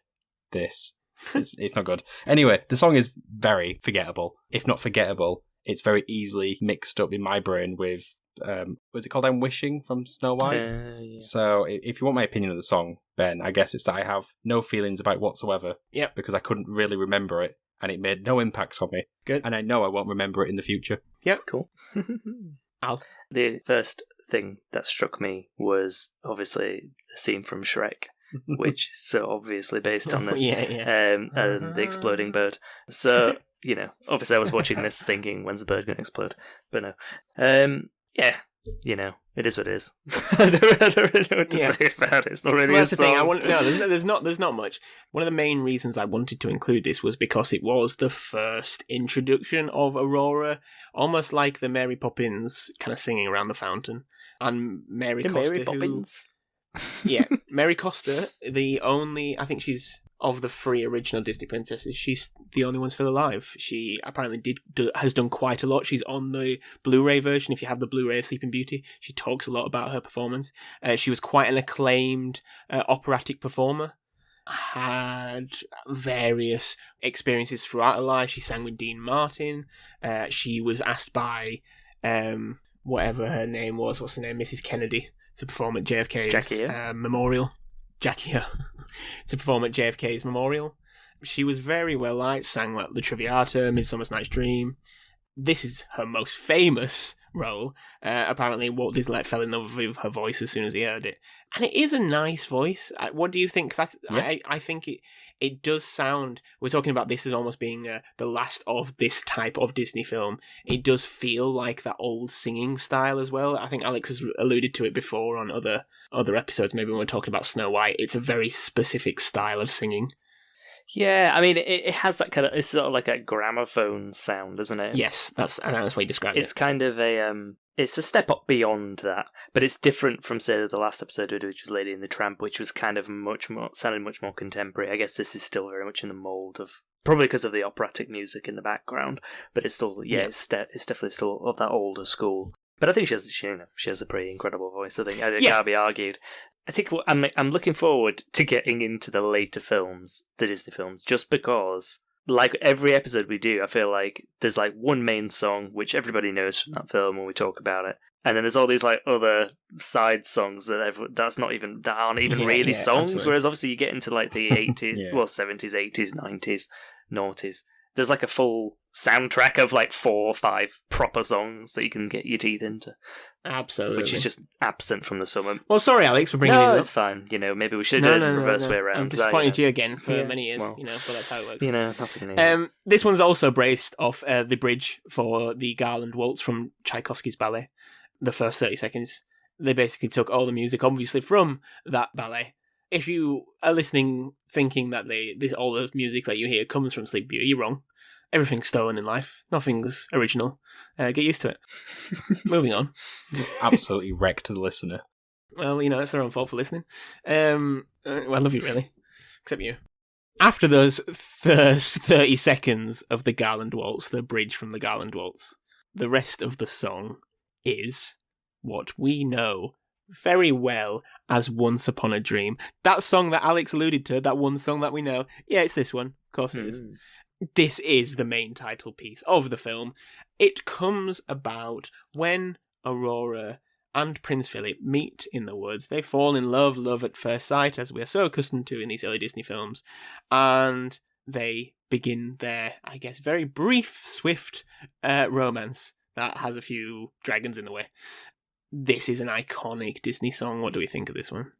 [SPEAKER 1] this. It's not good. Anyway, the song is very forgettable. If not forgettable, it's very easily mixed up in my brain with, what's it called? I'm Wishing from Snow White.
[SPEAKER 3] Yeah.
[SPEAKER 1] So if you want my opinion of the song, Ben, I guess it's that I have no feelings about it whatsoever.
[SPEAKER 2] Yep.
[SPEAKER 1] Because I couldn't really remember it, and it made no impacts on me.
[SPEAKER 2] Good.
[SPEAKER 1] And I know I won't remember it in the future.
[SPEAKER 2] Yep.
[SPEAKER 3] Cool.
[SPEAKER 2] Al?
[SPEAKER 3] The first thing that struck me was obviously the scene from Shrek, which is so obviously based on this. And the exploding bird. So, obviously I was watching this thinking, when's the bird going to explode? But no. It is what it is. I don't really know what to say about it. It's not really a song.
[SPEAKER 2] There's not much. One of the main reasons I wanted to include this was because it was the first introduction of Aurora, almost like the Mary Poppins kind of singing around the fountain. And Mary Costa,
[SPEAKER 3] Mary Poppins?
[SPEAKER 2] Mary Costa, I think she's, of the 3 original Disney princesses, she's the only one still alive. She apparently has done quite a lot. She's on the Blu-ray version. If you have the Blu-ray of Sleeping Beauty, she talks a lot about her performance. She was quite an acclaimed operatic performer. Had various experiences throughout her life. She sang with Dean Martin. She was asked by whatever her name was, what's her name, Mrs. Kennedy, to perform at JFK's memorial. Jackie, to perform at JFK's memorial. She was very well liked, sang like the Traviata, Midsummer Night's Dream. This is her most famous role. Apparently, Walt Disney fell in love with her voice as soon as he heard it. And it is a nice voice. What do you think? 'Cause I think it does sound... We're talking about this as almost being the last of this type of Disney film. It does feel like that old singing style as well. I think Alex has alluded to it before on other episodes, maybe when we're talking about Snow White. It's a very specific style of singing.
[SPEAKER 3] Yeah, I mean, it has that kind of... It's sort of like a gramophone sound, isn't it?
[SPEAKER 2] Yes, that's what you described it.
[SPEAKER 3] It's kind of a... It's a step up beyond that, but it's different from, say, the last episode, which was Lady and the Tramp, which was kind of sounded much more contemporary. I guess this is still very much in the mould of... Probably because of the operatic music in the background, but it's still... it's definitely still of that older school. But I think she has a pretty incredible voice. I think it can't be argued. I think I'm looking forward to getting into the later films, the Disney films, just because, like every episode we do, I feel like there's like one main song which everybody knows from that film when we talk about it, and then there's all these like other side songs that aren't even really songs.
[SPEAKER 2] Absolutely.
[SPEAKER 3] Whereas obviously you get into like the 80s, 70s, 80s, 90s, noughties. There's like a full soundtrack of like 4 or 5 proper songs that you can get your teeth into.
[SPEAKER 2] Absolutely.
[SPEAKER 3] Which is just absent from this film.
[SPEAKER 2] Well, sorry, Alex, for bringing it up.
[SPEAKER 3] No, it's fine. Maybe we should have done it the reverse way around.
[SPEAKER 2] I've disappointed you again for many years, but that's how it works.
[SPEAKER 3] Nothing new.
[SPEAKER 2] This one's also based off the bridge for the Garland Waltz from Tchaikovsky's ballet, the first 30 seconds. They basically took all the music, obviously, from that ballet. If you are listening thinking that all the music that you hear comes from Sleep Beauty, you're wrong. Everything's stolen in life. Nothing's original. Get used to it. Moving on.
[SPEAKER 1] Just absolutely wrecked the listener.
[SPEAKER 2] Well, it's their own fault for listening. Well, I love you, really. Except you. After those first 30 seconds of the Garland Waltz, the bridge from the Garland Waltz, the rest of the song is what we know very well as Once Upon a Dream. That song that Alex alluded to, that one song that we know. Yeah, it's this one. Of course it is. This is the main title piece of the film. It comes about when Aurora and Prince Philip meet in the woods. They fall in love at first sight, as we are so accustomed to in these early Disney films. And they begin their, I guess, very brief, swift romance that has a few dragons in the way. This is an iconic Disney song. What do we think of this one?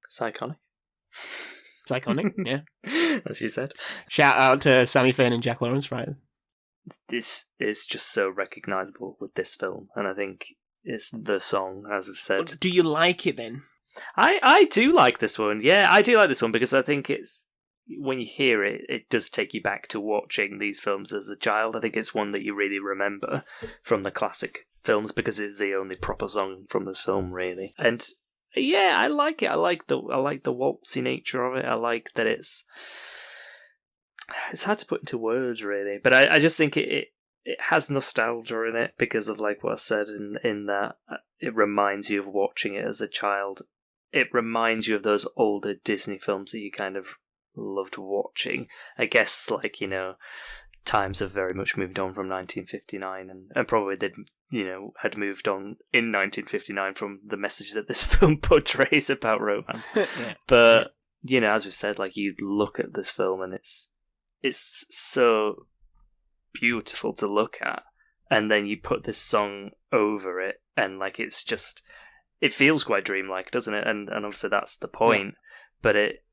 [SPEAKER 3] It's iconic.
[SPEAKER 2] It's iconic, yeah.
[SPEAKER 3] As you said.
[SPEAKER 2] Shout out to Sammy Fern and Jack Lawrence, right?
[SPEAKER 3] This is just so recognisable with this film, and I think it's the song, as I've said.
[SPEAKER 2] Do you like it then?
[SPEAKER 3] I do like this one. Yeah, I do like this one because I think it's, when you hear it, it does take you back to watching these films as a child. I think it's one that you really remember from the classic films because it's the only proper song from this film, really. And yeah, I like it. I like the waltzy nature of it. I like that it's hard to put into words, really. But I just think it has nostalgia in it because of like what I said in that it reminds you of watching it as a child. It reminds you of those older Disney films that you kind of loved watching. I guess, like, times have very much moved on from 1959 and probably did, had moved on in 1959 from the message that this film portrays about romance.
[SPEAKER 2] Yeah.
[SPEAKER 3] But, as we've said, like, you look at this film and it's so beautiful to look at, and then you put this song over it and, like, it's just, it feels quite dreamlike, doesn't it? And obviously that's the point, but it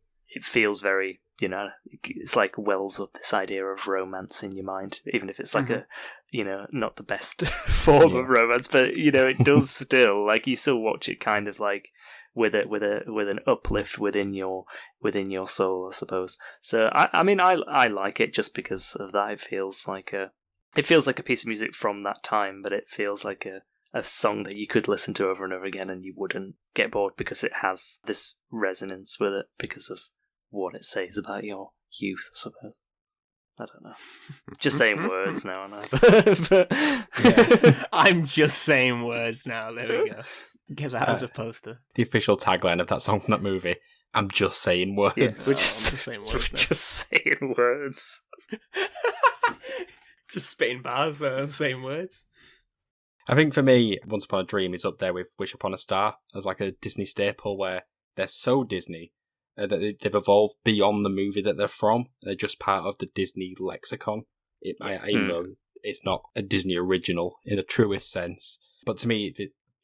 [SPEAKER 3] feels very, it's like wells up this idea of romance in your mind, even if it's like a, not the best form of romance, but it does still, like, you still watch it kind of like with an uplift within your soul, I suppose. So I mean I like it just because of that. It feels like a piece of music from that time, but it feels like a song that you could listen to over and over again and you wouldn't get bored because it has this resonance with it because of what it says about your youth, I suppose. I don't know. Just saying words now, I know.
[SPEAKER 2] Yeah. I'm just saying words now. There we go. Get that as a poster.
[SPEAKER 1] The official tagline of that song from that movie. I'm just saying words.
[SPEAKER 3] Yeah,
[SPEAKER 2] I'm just saying words now.
[SPEAKER 3] Just saying words.
[SPEAKER 2] Just spitting bars, saying words.
[SPEAKER 1] I think for me, Once Upon a Dream is up there with Wish Upon a Star as like a Disney staple where they're so Disney that they've evolved beyond the movie that they're from. They're just part of the Disney lexicon. Even though it's not a Disney original in the truest sense. But to me,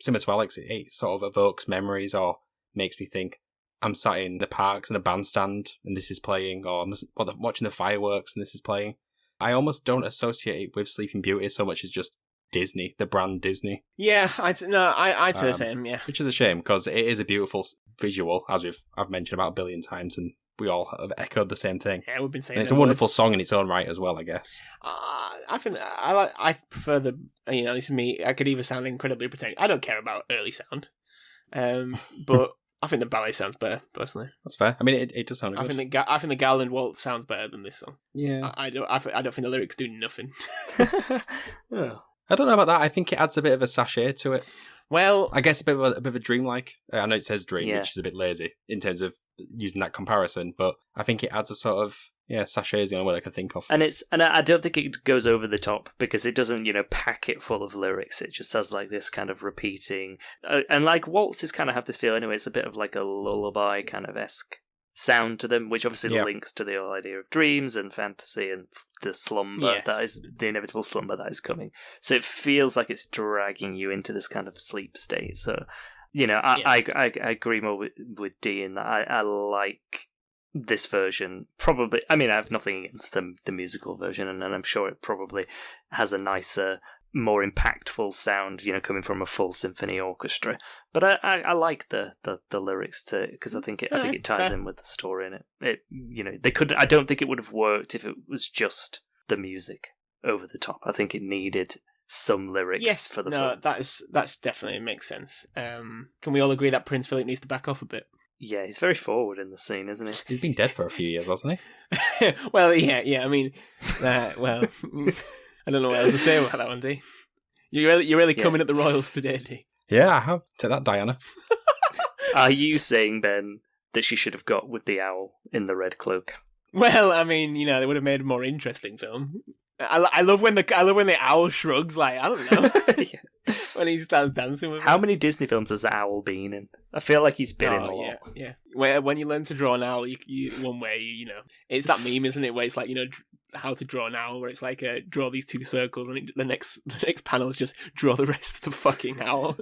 [SPEAKER 1] similar to Alex, it sort of evokes memories or makes me think, I'm sat in the parks in a bandstand and this is playing, or I'm watching the fireworks and this is playing. I almost don't associate it with Sleeping Beauty so much as just Disney, the brand Disney.
[SPEAKER 2] Yeah, I'd say the same, yeah.
[SPEAKER 1] Which is a shame, because it is a beautiful visual, as I've mentioned about a billion times, and we all have echoed the same thing.
[SPEAKER 2] Yeah, we've been saying
[SPEAKER 1] and it's a wonderful song in its own right as well, I guess.
[SPEAKER 2] I think I prefer the, this is me, I could either sound incredibly pretentious. I don't care about early sound, but I think the ballet sounds better, personally.
[SPEAKER 1] That's fair. I mean, it does sound good.
[SPEAKER 2] I think the Garland Waltz sounds better than this song.
[SPEAKER 1] Yeah.
[SPEAKER 2] I don't think the lyrics do nothing.
[SPEAKER 3] Yeah.
[SPEAKER 1] I don't know about that. I think it adds a bit of a sachet to it.
[SPEAKER 2] Well,
[SPEAKER 1] I guess a bit of a dreamlike. I know it says dream,
[SPEAKER 3] Yeah.
[SPEAKER 1] which is a bit lazy in terms of using that comparison, but I think it adds a sort of, sachet is the only word I can think of.
[SPEAKER 3] And I don't think it goes over the top because it doesn't, pack it full of lyrics. It just has like this kind of repeating, and like waltzes kind of have this feel anyway. It's a bit of like a lullaby kind of esque sound to them, which obviously
[SPEAKER 1] Yeah.
[SPEAKER 3] links to the whole idea of dreams and fantasy and the slumber
[SPEAKER 2] Yes.
[SPEAKER 3] that is the inevitable slumber that is coming. So it feels like it's dragging you into this kind of sleep state. So, I agree more with Dee in that I like this version. Probably, I mean, I have nothing against the musical version, and I'm sure it probably has a nicer, more impactful sound, coming from a full symphony orchestra. But I like the lyrics to it because I think it ties in with the story, and they could. I don't think it would have worked if it was just the music over the top. I think it needed some lyrics for the film.
[SPEAKER 2] That's definitely makes sense. Can we all agree that Prince Philip needs to back off a bit?
[SPEAKER 3] Yeah, he's very forward in the scene, isn't he?
[SPEAKER 1] He's been dead for a few years, hasn't he?
[SPEAKER 2] Well, yeah. I mean, well, I don't know what else to say about that one, D. You're really coming at the Royals today, D.
[SPEAKER 1] Yeah, I have. Take that, Diana.
[SPEAKER 3] Are you saying, Ben, that she should have got with the owl in the red cloak?
[SPEAKER 2] Well, I mean, they would have made a more interesting film. I love when the owl shrugs, like, I don't know, when he starts dancing with
[SPEAKER 3] How many Disney films has the owl been in? I feel like he's been in a lot.
[SPEAKER 2] Yeah. When you learn to draw an owl, you one way, it's that meme, isn't it? Where it's like, how to draw an owl, where it's like, draw these two circles, and the next panel is just draw the rest of the fucking owl.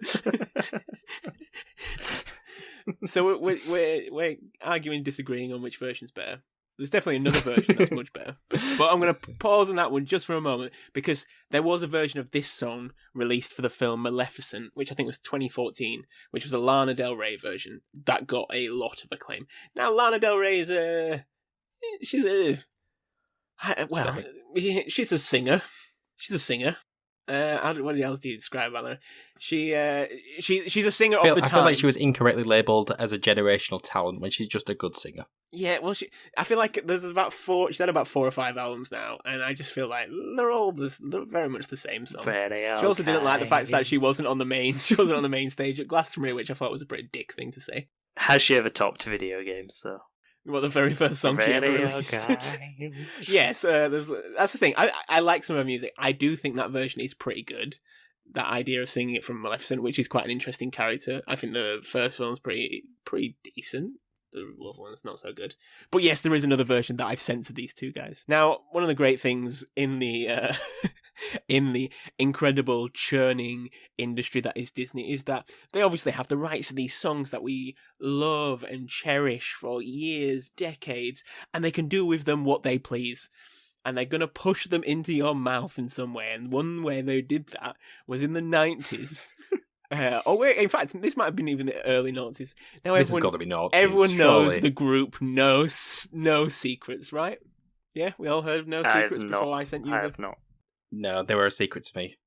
[SPEAKER 2] So we're arguing, disagreeing on which version's better. There's definitely another version that's much better. But I'm going to pause on that one just for a moment, because there was a version of this song released for the film Maleficent, which I think was 2014, which was a Lana Del Rey version that got a lot of acclaim. Now, Lana Del Rey is she's a singer. She's a singer. What else do you describe about her? She's a singer of the time.
[SPEAKER 1] I feel like she was incorrectly labelled as a generational talent when she's just a good singer.
[SPEAKER 2] Yeah, well, I feel like she's had about 4 or 5 albums now, and I just feel like they're very much the same song. She also didn't like the fact that she wasn't on the main stage at Glastonbury, which I thought was a pretty dick thing to say.
[SPEAKER 3] Has she ever topped video games, though?
[SPEAKER 2] Well, the very first song she ever released. Yes, that's the thing. I like some of her music. I do think that version is pretty good. That idea of singing it from Maleficent, which is quite an interesting character. I think the first one's pretty decent. The other one's not so good. But yes, there is another version that I've sent to these two guys. Now, one of the great things in the in the incredible churning industry that is Disney is that they obviously have the rights to these songs that we love and cherish for years, decades, and they can do with them what they please. And they're going to push them into your mouth in some way. And one way they did that was in the 90s. In fact, this might have been even the early 90s. Now,
[SPEAKER 1] This has got to be 90s.
[SPEAKER 2] Everyone knows
[SPEAKER 1] surely.
[SPEAKER 2] the group No Secrets, right? Yeah, we all heard of No Secrets before I sent you.
[SPEAKER 3] I have not.
[SPEAKER 1] No, they were a secret to me.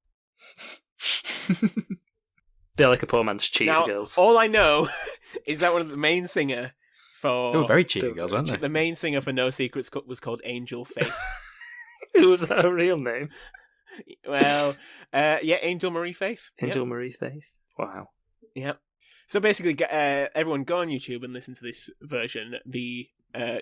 [SPEAKER 3] They're like a poor man's Cheetah Girls.
[SPEAKER 2] All I know is that one of the main singer for...
[SPEAKER 1] They were very cheating girls, weren't they?
[SPEAKER 2] The main singer for No Secrets was called Angel Faith.
[SPEAKER 3] Was that her real name?
[SPEAKER 2] Well, Angel Marie Faith.
[SPEAKER 3] Angel Marie Faith. Wow.
[SPEAKER 2] Yep. So basically, everyone go on YouTube and listen to this version, the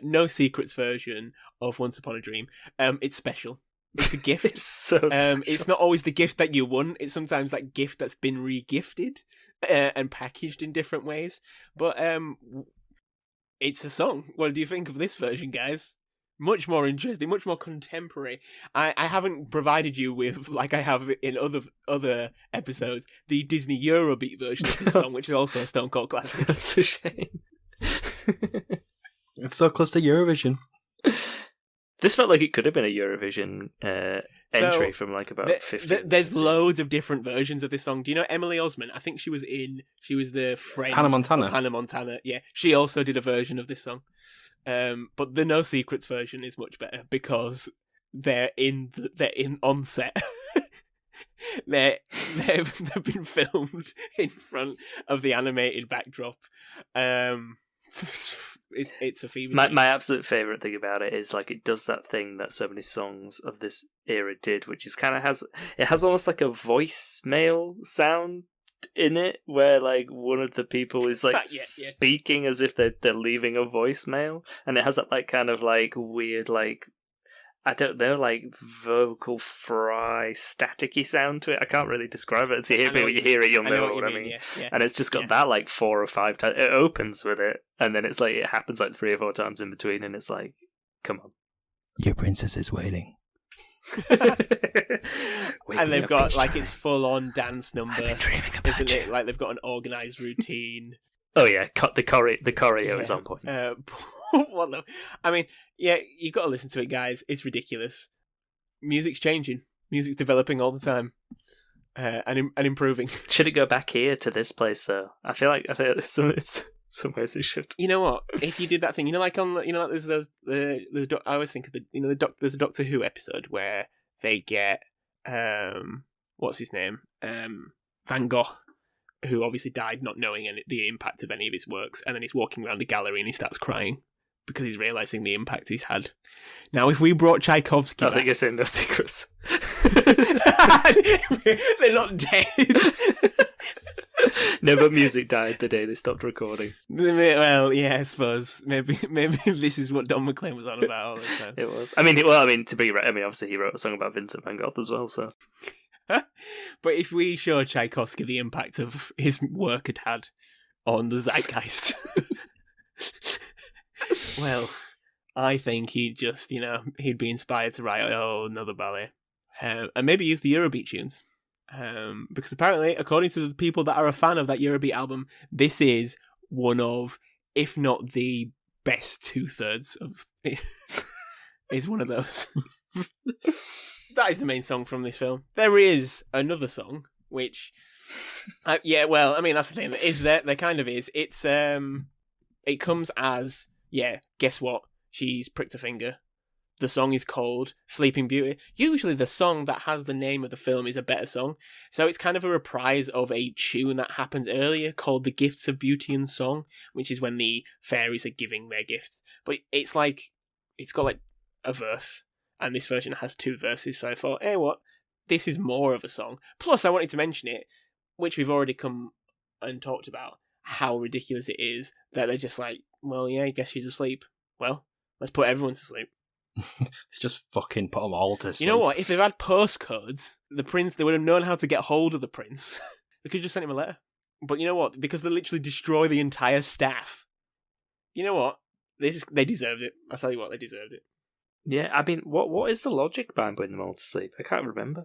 [SPEAKER 2] No Secrets version of Once Upon a Dream. It's special. It's a gift.
[SPEAKER 3] It's so special.
[SPEAKER 2] It's not always the gift that you want. It's sometimes that gift that's been re-gifted and packaged in different ways. But it's a song. What do you think of this version, guys? Much more interesting, much more contemporary. I haven't provided you with, like I have in other episodes, the Disney Eurobeat version of this song, which is also a Stone Cold classic.
[SPEAKER 3] That's a shame.
[SPEAKER 1] It's so close to Eurovision.
[SPEAKER 3] This felt like it could have been a Eurovision entry from like about 50.
[SPEAKER 2] There's loads of different versions of this song. Do you know Emily Osment? I think she was the friend
[SPEAKER 1] Hannah Montana.
[SPEAKER 2] of Hannah Montana. Yeah, she also did a version of this song. But the No Secrets version is much better because they're on set. They've been filmed in front of the animated backdrop. It's a fever.
[SPEAKER 3] My absolute favorite thing about it is like it does that thing that so many songs of this era did, which is kind of has almost like a voicemail sound in it, where like one of the people is like speaking as if they're leaving a voicemail, and it has that like kind of like weird like I don't know, like vocal fry, staticky sound to it. I can't really describe it. So when you hear it, you'll know what I mean.
[SPEAKER 2] Yeah.
[SPEAKER 3] And it's just got that like 4 or 5 times. It opens with it, and then it's like it happens like 3 or 4 times in between, and it's like, come on,
[SPEAKER 1] your princess is waiting.
[SPEAKER 2] And they've got like its full-on dance number,
[SPEAKER 3] isn't
[SPEAKER 2] it? Like they've got an organised routine.
[SPEAKER 3] Oh yeah, the choreo is on point.
[SPEAKER 2] Well, no, I mean, yeah, you've got to listen to it, guys. It's ridiculous. Music's changing. Music's developing all the time, and improving.
[SPEAKER 3] Should it go back here to this place though? I feel like it's some ways it should.
[SPEAKER 2] You know what? If you did that thing, like there's those I always think of there's a Doctor Who episode where they get what's his name, Van Gogh, who obviously died not knowing the impact of any of his works, and then he's walking around the gallery and he starts crying because he's realising the impact he's had. Now, if we brought Tchaikovsky
[SPEAKER 3] I think you're saying No Secrets.
[SPEAKER 2] They're not dead.
[SPEAKER 3] No, but music died the day they stopped recording.
[SPEAKER 2] Well, yeah, I suppose. Maybe this is what Don McLean was on about all the time.
[SPEAKER 3] It was. Obviously he wrote a song about Vincent van Gogh as well, so...
[SPEAKER 2] But if we show Tchaikovsky the impact of his work had on the zeitgeist, well, I think he'd just, he'd be inspired to write another ballet, and maybe use the Eurobeat tunes, because apparently, according to the people that are a fan of that Eurobeat album, this is one of, if not the best 2/3 of. It's one of those. That is the main song from this film. There is another song, which, that's the thing. There kind of is. It's it comes as, guess what? She's pricked her finger. The song is called Sleeping Beauty. Usually the song that has the name of the film is a better song. So it's kind of a reprise of a tune that happened earlier called The Gifts of Beauty and Song, which is when the fairies are giving their gifts. But it's got like a verse. And this version has 2 verses, so I thought, hey, what? This is more of a song. Plus, I wanted to mention it, which we've already come and talked about, how ridiculous it is that they're just like, well, yeah, I guess she's asleep. Well, let's put everyone to sleep.
[SPEAKER 1] It's just fucking put them all to sleep.
[SPEAKER 2] You know what? If they've had postcodes, they would have known how to get hold of the prince. They could have just sent him a letter. But you know what? Because they literally destroy the entire staff. You know what? They deserved it. I'll tell you what, they deserved it.
[SPEAKER 3] Yeah, I mean, what is the logic behind putting them all to sleep? I can't remember.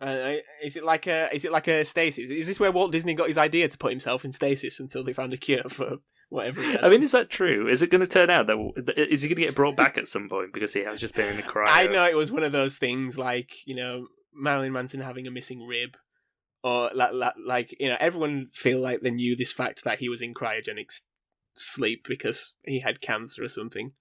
[SPEAKER 2] Is it like a stasis? Is this where Walt Disney got his idea to put himself in stasis until they found a cure for whatever he had?
[SPEAKER 3] I mean, is that true? Is it going to turn out that is he going to get brought back at some point because he has just been in the cryo?
[SPEAKER 2] I know it was one of those things like Marilyn Manson having a missing rib, or like everyone feel like they knew this fact that he was in cryogenic sleep because he had cancer or something.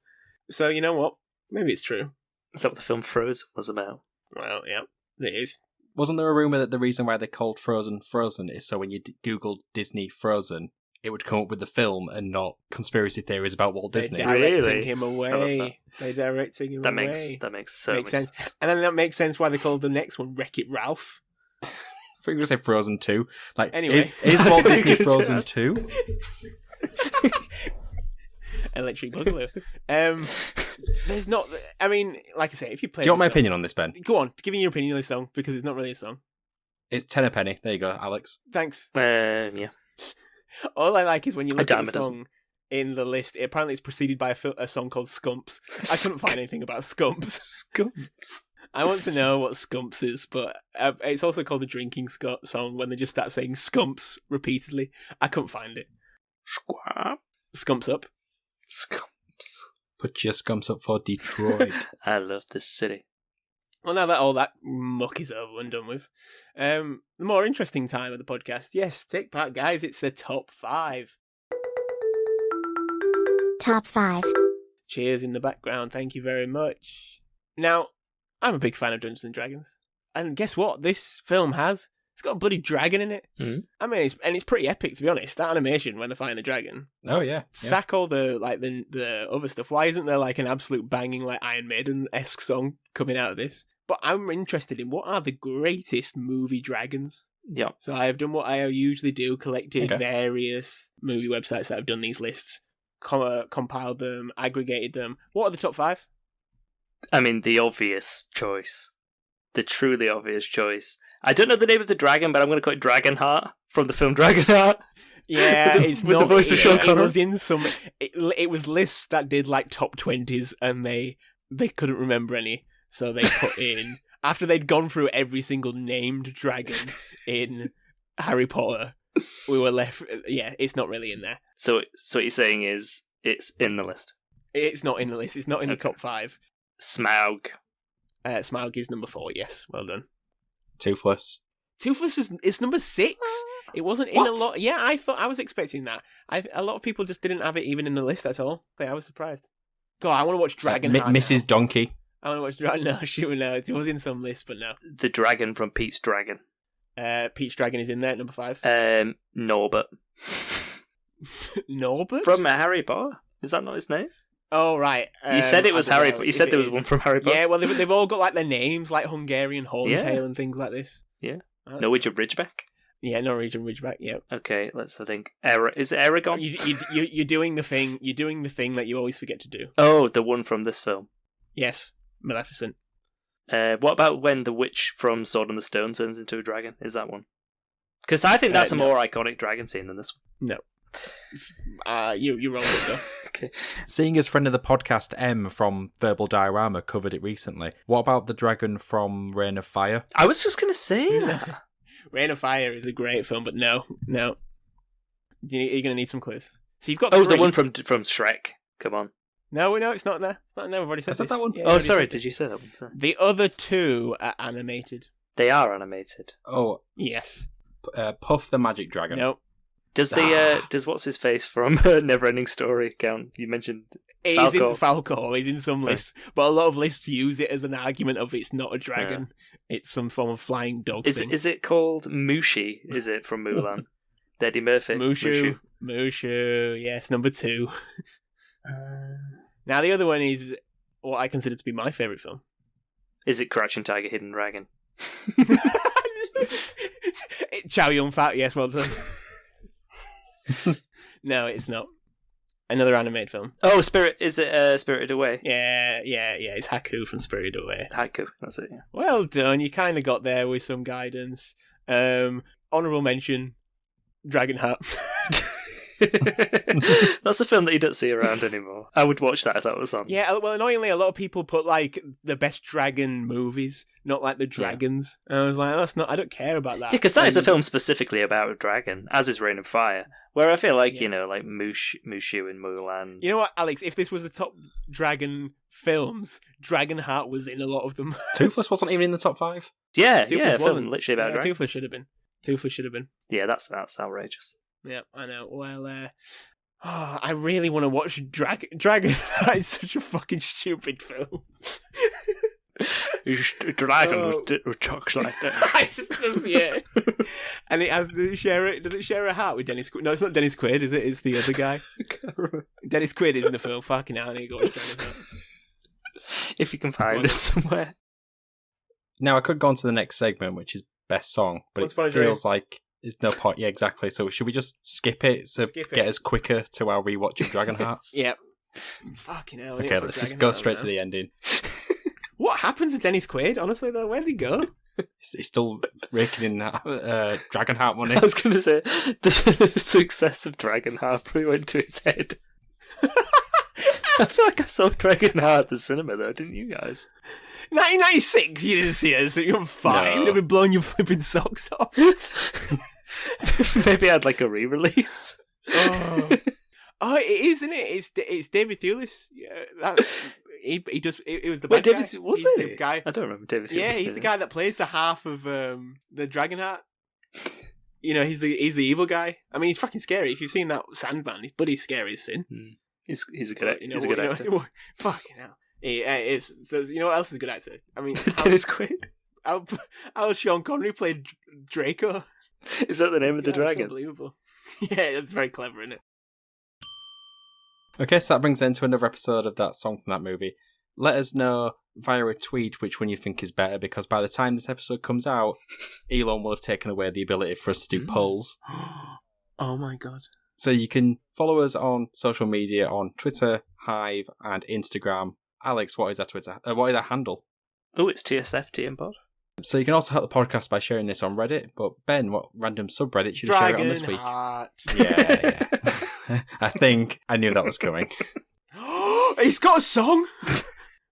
[SPEAKER 2] So you know what? Maybe it's true.
[SPEAKER 3] Is that what the film Frozen was about?
[SPEAKER 2] Well, yeah, it is.
[SPEAKER 1] Wasn't there a rumour that the reason why they called Frozen Frozen is so when you Googled Disney Frozen, it would come up with the film and not conspiracy theories about Walt Disney?
[SPEAKER 2] They're directing him away. They're directing him away.
[SPEAKER 3] That makes so much sense.
[SPEAKER 2] And then that makes sense why they called the next one Wreck-It Ralph.
[SPEAKER 1] I thought you were going to say Frozen 2. Like,
[SPEAKER 2] anyway.
[SPEAKER 1] Is Walt Disney Frozen 2?
[SPEAKER 2] Electric Boogaloo. There's not. I mean, like I say, if you play.
[SPEAKER 1] Do you want my opinion on this, Ben?
[SPEAKER 2] Go on, give me your opinion on this song because it's not really a song.
[SPEAKER 1] It's 10 a penny. There you go, Alex.
[SPEAKER 2] Thanks.
[SPEAKER 3] Yeah.
[SPEAKER 2] All I like is when you look at the song in the list. Apparently, it's preceded by a song called Scumps. I couldn't find anything about Scumps.
[SPEAKER 3] Scumps.
[SPEAKER 2] I want to know what Scumps is, but it's also called a drinking song when they just start saying Scumps repeatedly. I couldn't find it. Scumps up.
[SPEAKER 3] Scumps.
[SPEAKER 1] Put your scumps up for Detroit.
[SPEAKER 3] I love this city.
[SPEAKER 2] Well, now that all that muck is over and done with, the more interesting time of the podcast, yes, take part, guys. It's the top 5.
[SPEAKER 5] Top 5.
[SPEAKER 2] Cheers in the background. Thank you very much. Now, I'm a big fan of Dungeons and Dragons, and guess what? This film has. It's got a bloody dragon in it.
[SPEAKER 3] Mm-hmm.
[SPEAKER 2] I mean, it's pretty epic, to be honest. That animation when they're fighting the dragon.
[SPEAKER 1] Oh yeah.
[SPEAKER 2] Sack all the other stuff. Why isn't there like an absolute banging like Iron Maiden-esque song coming out of this? But I'm interested in what are the greatest movie dragons.
[SPEAKER 3] Yeah.
[SPEAKER 2] So I have done what I usually do: collected various movie websites that have done these lists, compiled them, aggregated them. What are the top 5?
[SPEAKER 3] I mean, the obvious choice. The truly obvious choice. I don't know the name of the dragon, but I'm going to call it Dragonheart from the film Dragonheart.
[SPEAKER 2] Yeah,
[SPEAKER 3] With the voice of Sean Connery.
[SPEAKER 2] It was in some. It was lists that did like top 20s, and they couldn't remember any, so they put in after they'd gone through every single named dragon in Harry Potter. We were left. Yeah, it's not really in there.
[SPEAKER 3] So what you're saying is it's in the list.
[SPEAKER 2] It's not in the list. It's not in the top 5.
[SPEAKER 3] Smaug.
[SPEAKER 2] Smaug is number 4. Yes, well done.
[SPEAKER 1] Toothless.
[SPEAKER 2] Toothless is number 6. It wasn't in a lot. Yeah, I was expecting that. A lot of people just didn't have it even in the list. That's all. I was surprised. God, I want to watch Dragonheart.
[SPEAKER 1] Mrs.
[SPEAKER 2] Now.
[SPEAKER 1] Donkey.
[SPEAKER 2] I want to watch Dragon. No, shoot, no. It was in some list, but no.
[SPEAKER 3] The dragon from Pete's Dragon.
[SPEAKER 2] Pete's Dragon is in there at number 5.
[SPEAKER 3] Norbert.
[SPEAKER 2] Norbert?
[SPEAKER 3] From Harry Potter. Is that not his name?
[SPEAKER 2] Oh, right.
[SPEAKER 3] You said it was Harry Potter. You said there was one from Harry Potter.
[SPEAKER 2] Yeah, well, they've all got like their names, like Hungarian Horntail and things like this.
[SPEAKER 3] Yeah. Norwegian Ridgeback?
[SPEAKER 2] Yeah, Norwegian Ridgeback, yeah.
[SPEAKER 3] Okay, let's think. Is it Aragon?
[SPEAKER 2] You're doing the thing. You're doing the thing that you always forget to do.
[SPEAKER 3] Oh, the one from this film.
[SPEAKER 2] Yes, Maleficent.
[SPEAKER 3] What about when the witch from Sword in the Stone turns into a dragon? Is that one? Because I think that's a more iconic dragon scene than this one.
[SPEAKER 2] No. You're wrong with though.
[SPEAKER 3] Okay.
[SPEAKER 1] Seeing as friend of the podcast M from Verbal Diorama covered it recently, what about the dragon from Reign of Fire?
[SPEAKER 3] I was just going to say that.
[SPEAKER 2] Reign of Fire is a great film, but no. You're going to need some clues. So you've got
[SPEAKER 3] the
[SPEAKER 2] 3.
[SPEAKER 3] one from Shrek. Come on.
[SPEAKER 2] No, it's not there. It's not in there. We've already said
[SPEAKER 1] that one?
[SPEAKER 2] Yeah,
[SPEAKER 3] sorry. Did you say that one? Sorry.
[SPEAKER 2] The other 2 are animated.
[SPEAKER 3] They are animated.
[SPEAKER 1] Oh,
[SPEAKER 2] yes.
[SPEAKER 1] Puff the Magic Dragon.
[SPEAKER 2] Nope.
[SPEAKER 3] Does does what's his face from Neverending Story count? You mentioned
[SPEAKER 2] It is in Falcor. It's in some lists, but a lot of lists use it as an argument of it's not a dragon. Yeah. It's some form of flying dog thing.
[SPEAKER 3] Is it called Mushi? Is it from Mulan? Eddie Murphy.
[SPEAKER 2] Mushu. Yes, number 2. Now the other one is what I consider to be my favourite film.
[SPEAKER 3] Is it Crouching Tiger, Hidden Dragon?
[SPEAKER 2] Chow Yun-fat. Yes, well done. No, it's not. Another animated film.
[SPEAKER 3] Oh, is it Spirited Away?
[SPEAKER 2] Yeah. It's Haku from Spirited Away.
[SPEAKER 3] Haku, that's it. Yeah.
[SPEAKER 2] Well done. You kind of got there with some guidance. Honourable mention, Dragonheart.
[SPEAKER 3] That's a film that you don't see around anymore. I would watch that if that was on.
[SPEAKER 2] Yeah, well, annoyingly, a lot of people put like the best dragon movies, not like the dragons. And I was like, that's not. I don't care about that.
[SPEAKER 3] Yeah, because that is a film specifically about a dragon, as is Reign of Fire. Where I feel like like Mushu and Mulan.
[SPEAKER 2] You know what, Alex? If this was the top dragon films, Dragonheart was in a lot of them.
[SPEAKER 1] Toothless wasn't even in the top 5.
[SPEAKER 3] Yeah,
[SPEAKER 2] Toothless
[SPEAKER 3] a film literally about dragons.
[SPEAKER 2] Toothless should have been.
[SPEAKER 3] Yeah, that's outrageous.
[SPEAKER 2] Yeah, I know. Well, I really want to watch Dragon. That is such a fucking stupid film.
[SPEAKER 3] Dragon talks like that.
[SPEAKER 2] Yeah. And does it share a heart with Dennis Quaid? No, it's not Dennis Quaid, is it? It's the other guy. Dennis Quaid is in the film. Fucking hell, I need to go watch Dragonheart.
[SPEAKER 3] If you can find it somewhere.
[SPEAKER 1] Now, I could go on to the next segment, which is best song, but it feels like it's no point. Yeah, exactly. So should we just skip it to get us quicker to our rewatching Dragonheart?
[SPEAKER 2] Yep. Fucking hell.
[SPEAKER 1] Okay, let's just go straight to the ending.
[SPEAKER 2] What happened to Dennis Quaid, honestly, though? Where'd he go?
[SPEAKER 1] He's still raking in that Dragonheart money.
[SPEAKER 3] I was going to say, the success of Dragonheart probably went to his head. I feel like I saw Dragonheart at the cinema, though, didn't you guys?
[SPEAKER 2] 1996, you didn't see it, so you're fine.
[SPEAKER 1] No.
[SPEAKER 2] You'd have been blowing your flipping socks off.
[SPEAKER 3] Maybe I had like a re-release.
[SPEAKER 2] Oh, it is, isn't it? It's David Thewlis. Yeah, he does. It was the bad guy.
[SPEAKER 3] Was
[SPEAKER 2] he's
[SPEAKER 3] it?
[SPEAKER 2] The guy.
[SPEAKER 3] I don't remember David Thewlis.
[SPEAKER 2] Yeah, he's the guy that plays the half of the Dragonheart. You know, he's the evil guy. I mean, he's fucking scary. If you've seen that Sandman, he's bloody scary as sin.
[SPEAKER 3] He's a good. He's a good actor.
[SPEAKER 2] Fucking hell. You know what else is a good actor? I mean,
[SPEAKER 3] Dennis Quaid.
[SPEAKER 2] How Sean Connery played Draco.
[SPEAKER 3] Is that the name of the dragon?
[SPEAKER 2] That's unbelievable. Yeah, that's very clever, isn't it?
[SPEAKER 1] Okay, so that brings us into another episode of that song from that movie. Let us know via a tweet which one you think is better, because by the time this episode comes out, Elon will have taken away the ability for us to do polls.
[SPEAKER 2] Oh my god.
[SPEAKER 1] So you can follow us on social media on Twitter, Hive, and Instagram Alex, what is our Twitter? What is our handle?
[SPEAKER 3] Oh, it's TSFT and Pod.
[SPEAKER 1] So you can also help the podcast by sharing this on Reddit. But Ben, what random subreddit should you share it on this week?
[SPEAKER 2] Heart.
[SPEAKER 1] Yeah. I think I knew that was coming.
[SPEAKER 2] He's got a song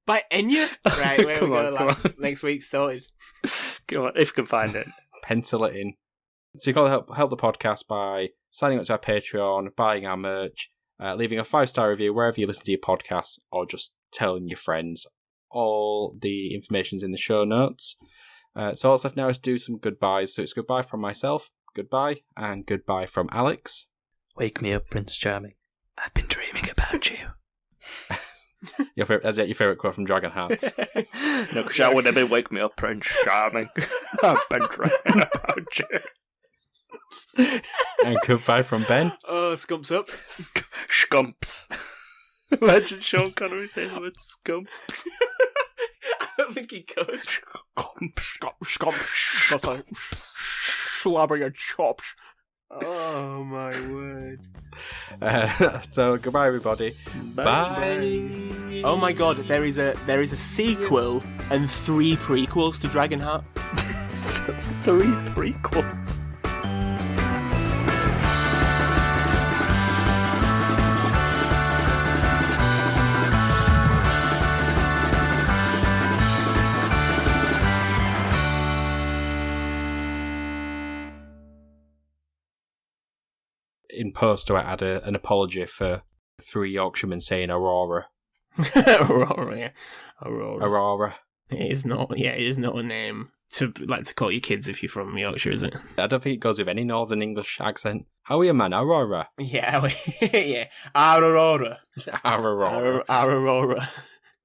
[SPEAKER 2] by Enya. Right, where
[SPEAKER 3] Come
[SPEAKER 2] we
[SPEAKER 3] on,
[SPEAKER 2] go.
[SPEAKER 3] come on.
[SPEAKER 2] Next week started.
[SPEAKER 3] Go on, if you can find it.
[SPEAKER 1] Pencil it in. So you can help the podcast by signing up to our Patreon, buying our merch, leaving a 5-star review wherever you listen to your podcasts, or just telling your friends. All the information's in the show notes. So all that's left now is to do some goodbyes. So it's goodbye from myself, goodbye, and goodbye from Alex.
[SPEAKER 3] Wake me up, Prince Charming. I've been dreaming about you.
[SPEAKER 1] Is that your favourite quote from Dragonheart?
[SPEAKER 3] No, because I would have been wake me up, Prince Charming. I've been dreaming about you.
[SPEAKER 1] And goodbye from Ben.
[SPEAKER 2] Oh, Scumps up.
[SPEAKER 3] Scumps. Imagine Sean Connery saying the word scumps.
[SPEAKER 2] I don't think he could.
[SPEAKER 3] Scumps.
[SPEAKER 2] Slabbing your chops. Oh my word.
[SPEAKER 1] So goodbye, everybody. Bye.
[SPEAKER 2] Oh my god, there is a sequel and 3 prequels to Dragonheart.
[SPEAKER 3] 3 prequels.
[SPEAKER 1] In post, I add an apology for 3 Yorkshiremen saying Aurora.
[SPEAKER 2] Aurora, yeah.
[SPEAKER 1] Aurora.
[SPEAKER 2] It is not a name to call your kids if you're from Yorkshire, is it?
[SPEAKER 1] I don't think it goes with any Northern English accent. How are you, man? Aurora.
[SPEAKER 2] Yeah, yeah. Aurora.
[SPEAKER 1] Aurora.
[SPEAKER 2] Aurora.